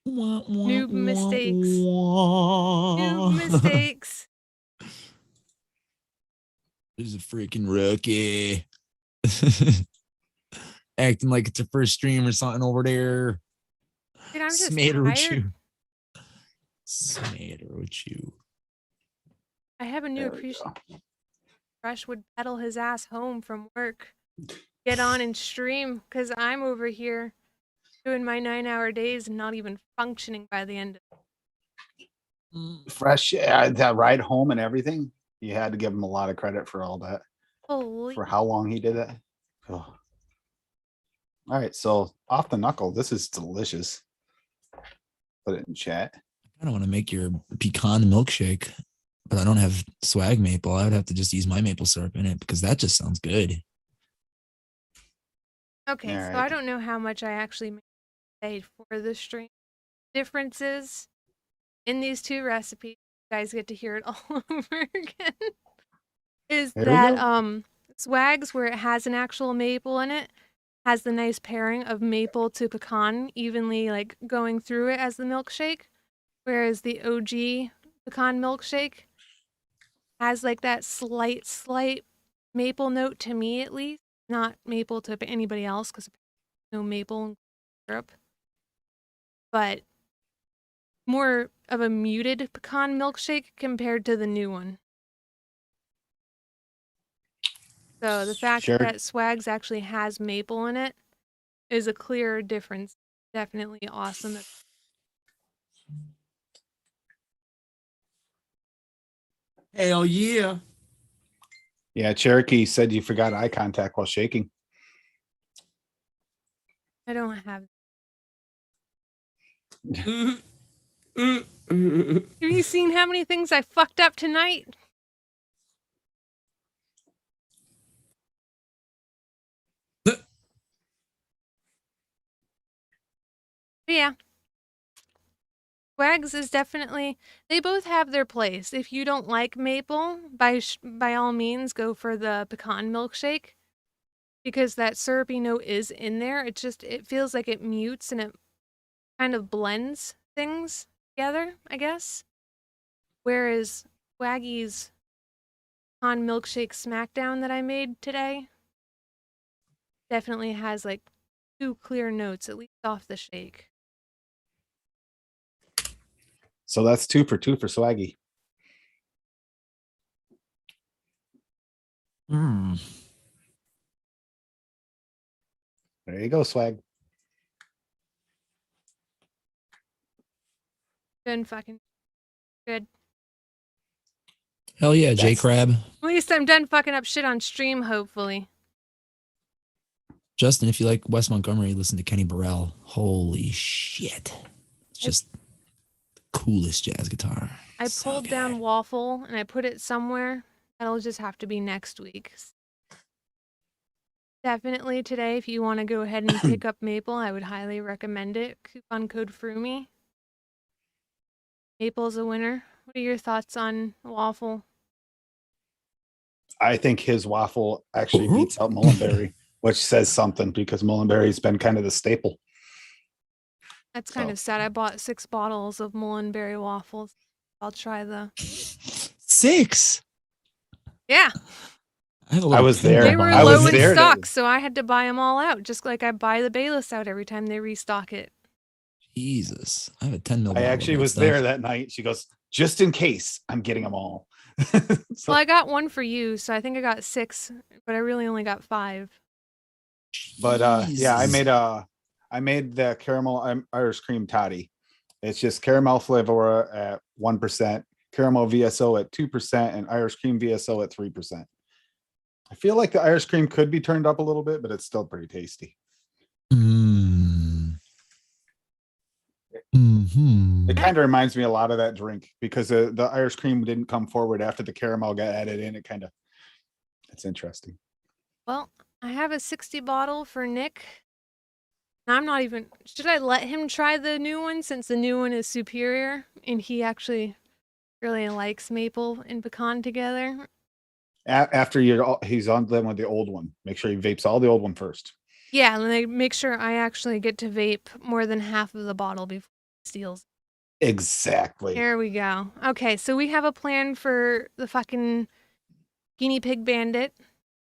Noob mistakes. Noob mistakes. There's a freaking rookie. Acting like it's a first stream or something over there. Dude, I'm just Smatter with tired. you. Smatter with you. I have a new There we appreciation. go. Rush would pedal his ass home from work, get on and stream, because I'm over here doing my 9-hour days and not even functioning by the end of Fresh, that ride home and everything. You had to give him a lot of credit for all that. Holy. For how long he did it. Oh. All right, so off the knuckle. This is delicious. Put it in chat. I don't want to make your pecan milkshake, but I don't have swag maple. I would have to just use my maple syrup in it because that just sounds good. Okay, All so right. I don't know how much I actually made for the stream. Differences in these two recipes, you guys get to hear it all over again, is There we that go. Swags, where it has an actual maple in it, has the nice pairing of maple to pecan evenly like going through it as the milkshake, whereas the OG pecan milkshake has like that slight maple note to me at least, not maple to anybody else because no maple in syrup, but more of a muted pecan milkshake compared to the new one. So the fact Sure. that Swags actually has maple in it is a clear difference. Definitely awesome. Hell yeah. Yeah, Cherokee said you forgot eye contact while shaking. I don't have. Have you seen how many things I fucked up tonight? But yeah. Wags is definitely, they both have their place. If you don't like maple, by all means go for the pecan milkshake, because that syrupy note is in there. It feels like it mutes and it kind of blends things together, I guess. Whereas Waggy's pecan milkshake smackdown that I made today definitely has like 2 clear notes, at least off the shake. So that's 2 for 2 for Swaggy. There you go, Swag. Been fucking good. Hell yeah, J That's- Crab. At least I'm done fucking up shit on stream, hopefully. Justin, if you like Wes Montgomery, listen to Kenny Burrell. Holy shit. It's just the coolest jazz guitar. I So pulled good. down Waffle and I put it somewhere. That'll just have to be next week. Definitely today, if you want to go ahead and pick up Maple, I would highly recommend it. Coupon code FRUMI. Maple's a winner. What are your thoughts on Waffle? I think his waffle actually beats out Mullenberry, which says something because Mullenberry's been kind of the staple. That's kind of sad. I bought 6 bottles of Mullenberry waffles. I'll try the... 6. Yeah. I, have a I little was Kindle there. They were I was low in there to- stock, so I had to buy them all out, just like I buy the Bayless out every time they restock it. Jesus. I have a 10 mil. I actually was there that night. She goes, just in case, I'm getting them all. So Well, I got 1 for you, so I think I got 6, but I really only got 5. but yeah, I made the caramel Irish cream toddy. It's just caramel flavor at 1%, caramel VSO at 2%, and Irish cream VSO at 3%. I feel like the Irish cream could be turned up a little bit, but it's still pretty tasty. It kind of reminds me a lot of that drink because the Irish cream didn't come forward after the caramel got added in. It's interesting. Well, I have a 60 bottle for Nick. I'm not even... Should I let him try the new one since the new one is superior and he actually really likes maple and pecan together? After he's on them with the old one. Make sure he vapes all the old one first. Yeah, and I make sure I actually get to vape more than half of the bottle before he steals. Exactly. There we go. Okay, so we have a plan for the fucking guinea pig bandit.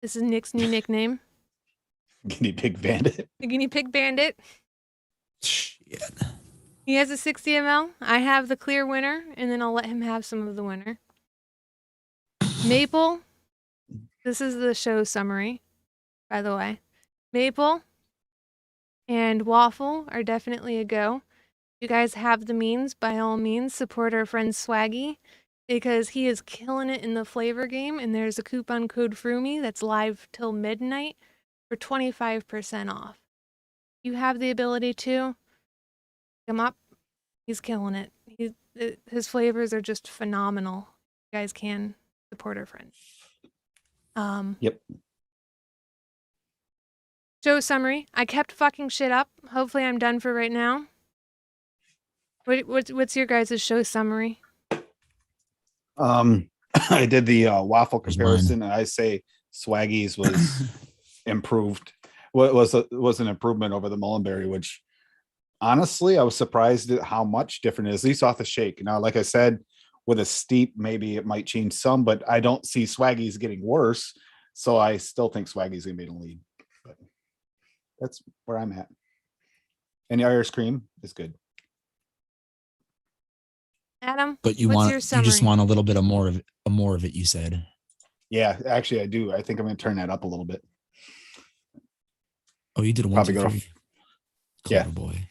This is Nick's new nickname. Guinea pig bandit. The guinea pig bandit. Shit. He has a 60 ml. I have the clear winner, and then I'll let him have some of the winner. Maple. This is the show summary, by the way. Maple and Waffle are definitely a go. You guys have the means, by all means, support our friend Swaggy because he is killing it in the flavor game, and there's a coupon code FRUMI that's live till midnight for 25% off. You have the ability to come up. He's killing it. His flavors are just phenomenal. You guys can support our friend. Yep. Show summary. I kept fucking shit up. Hopefully I'm done for right now. What's your guys' show summary? I did the waffle Where's comparison, and I say Swaggy's was improved. What was an improvement over the Mullenberry, which honestly I was surprised at how much different it is, at least off the shake. Now, like I said, with a steep, maybe it might change some, but I don't see Swaggy's getting worse. So I still think Swaggy's gonna be in the lead. But that's where I'm at. And the Irish cream is good. Adam, But you what's want your you summary? just want a little bit of more of it, you said. Yeah, actually I do. I think I'm gonna turn that up a little bit. Oh, you did a 1, Probably 2, go 3. Yeah. Clever boy.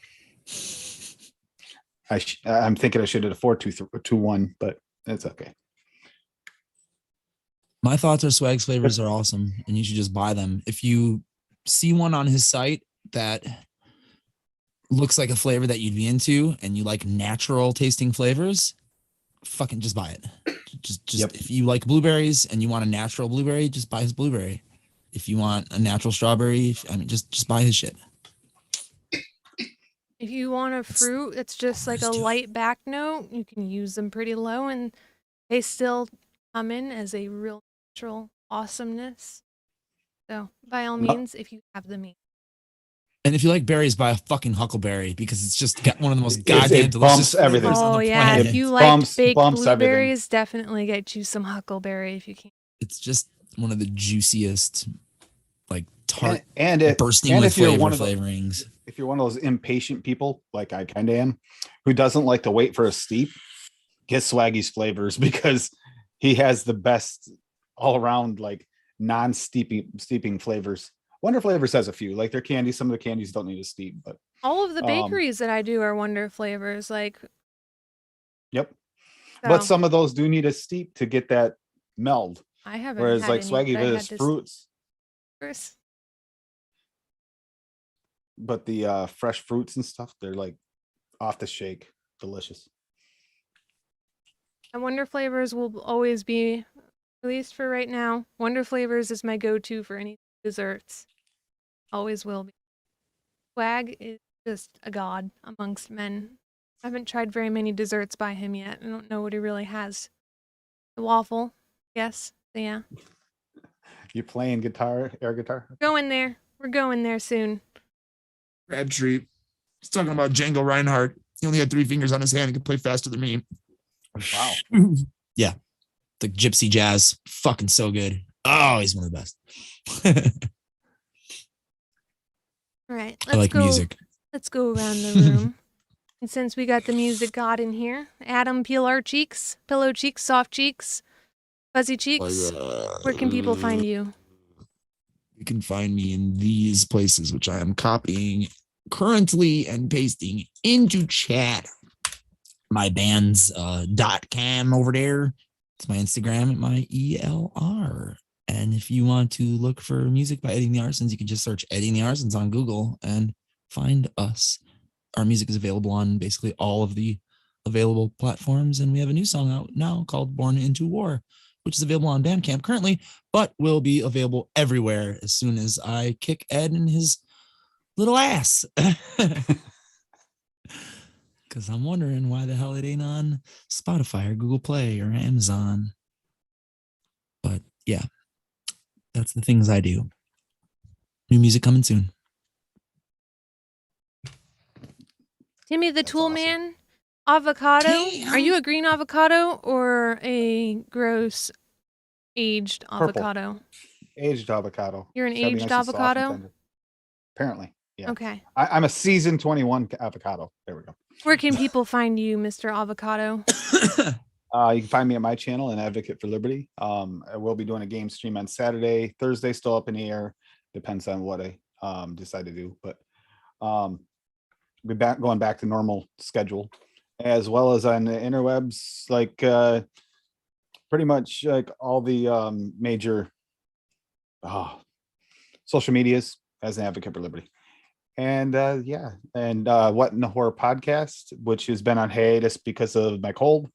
I'm thinking I should have 4-2-1, but it's okay. My thoughts are Swag's flavors are awesome, and you should just buy them. If you see one on his site that looks like a flavor that you'd be into and you like natural tasting flavors, fucking just buy it. Just if you like blueberries and you want a natural blueberry, just buy his blueberry. If you want a natural strawberry, I mean, just buy his shit. If you want a fruit that's just like a light back note, you can use them pretty low and they still come in as a real natural awesomeness. So by all means, if you have the means. And if you like berries, buy a fucking huckleberry because it's just got one of the most It goddamn delicious everything. flavors on Oh the yeah, planet. if you like baked bumps blueberries, definitely get you some huckleberry if you can. It's just one of the juiciest, like tart and bursting with flavorings. If you're one of those impatient people, like I kind of am, who doesn't like to wait for a steep, get Swaggy's flavors because he has the best all around like steeping flavors. Wonder Flavors has a few, like their candies. Some of the candies don't need a steep, but all of the bakeries that I do are Wonder Flavors. Like, yep. So. But some of those do need a steep to get that meld. I haven't. Whereas had like any, Swaggy with his fruits. But the fresh fruits and stuff, they're like off the shake, delicious. And Wonder Flavors will always be, at least for right now, Wonder Flavors is my go-to for any desserts. Always will be. Swag is just a god amongst men. I haven't tried very many desserts by him yet. I don't know what he really has. The waffle, yes, so yeah. You playing guitar, air guitar? Going there. We're going there soon. Crabtree. He's talking about Django Reinhardt. He only had 3 fingers on his hand. He could play faster than me. Wow. Yeah. The gypsy jazz. Fucking so good. Oh, he's one of the best. All right. I like music. Let's go around the room. And since we got the music god in here, Adam, peel our cheeks, pillow cheeks, soft cheeks, fuzzy cheeks. Where can people find you? You can find me in these places, which I am copying currently and pasting into chat. My band's .com over there. It's my Instagram and my ELR. And if you want to look for music by Eddie and the Arsons, you can just search Eddie and the Arsons on Google and find us. Our music is available on basically all of the available platforms. And we have a new song out now called Born Into War, which is available on Bandcamp currently, but will be available everywhere as soon as I kick Ed in his little ass. Because I'm wondering why the hell it ain't on Spotify or Google Play or Amazon. But yeah, that's the things I do. New music coming soon. Timmy the Tool Man, avocado. Damn. Are you a green avocado or a gross aged avocado? Aged avocado. You're an It's gotta be aged nice and soft and avocado? tender. Apparently, yeah. Okay. I'm a season 21 avocado. There we go. Where can people find you, Mr. Avocado? You can find me at my channel, An Advocate for Liberty. I will be doing a game stream on Saturday. Thursday still up in the air. Depends on what I decide to do. But going back to normal schedule, as well as on the interwebs, like pretty much like all the major social medias as An Advocate for Liberty. And yeah, and What in the Horror podcast, which has been on hiatus because of my cold,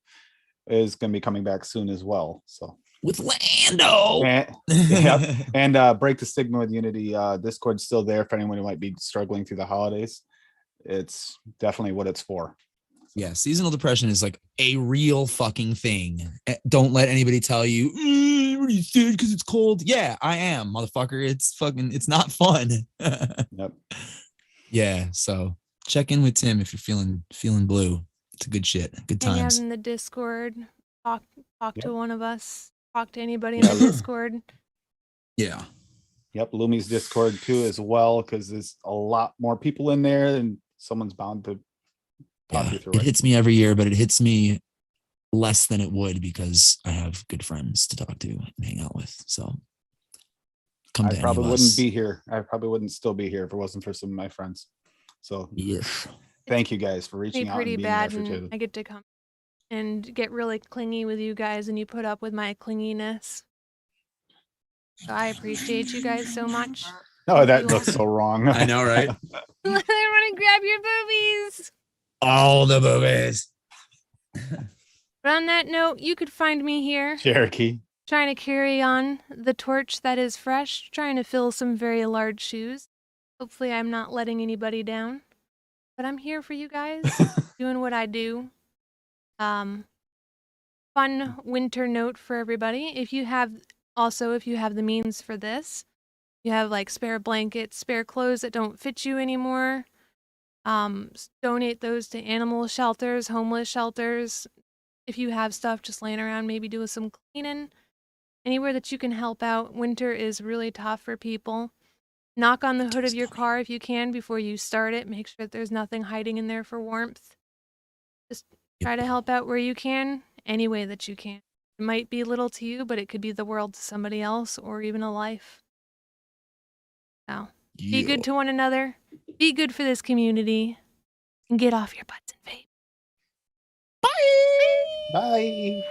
is going to be coming back soon as well. So with Lando and Break the Stigma with Unity. Discord's still there for anyone who might be struggling through the holidays. It's definitely what it's for. Yeah, seasonal depression is like a real fucking thing. Don't let anybody tell you, what are you sad because it's cold? Yeah, I am, motherfucker. It's not fun. Yep. Yeah, so check in with Tim if you're feeling blue. It's a good shit. Good Hang out times. in the Discord. Talk to one of us. Talk to anybody in the Discord. Yeah. Yep, Lumi's Discord too as well, because there's a lot more people in there and someone's bound to talk you through it hits me every year, but it hits me less than it would because I have good friends to talk to and hang out with. So come to I probably any of wouldn't us. be here. I probably wouldn't still be here if it wasn't for some of my friends. So Yes. thank you guys for reaching out Pretty and being bad, there for and I get to come and get really clingy with you guys, and you put up with my clinginess. So I appreciate you guys so much. Oh, that looks so wrong. I know, right? I want to gonna grab your boobies. All the boobies. But on that note, you could find me here Cherokee. trying to carry on the torch that is fresh, trying to fill some very large shoes. Hopefully, I'm not letting anybody down. But I'm here for you guys, doing what I do. Fun winter note for everybody. If you have the means for this, you have like spare blankets, spare clothes that don't fit you anymore. Donate those to animal shelters, homeless shelters. If you have stuff just laying around, maybe do some cleaning. Anywhere that you can help out. Winter is really tough for people. Knock on the hood of your car if you can before you start it. Make sure that there's nothing hiding in there for warmth. Just try to help out where you can, any way that you can. It might be little to you, but it could be the world to somebody else or even a life. So, be good to one another. Be good for this community. And get off your butts and vape. Bye.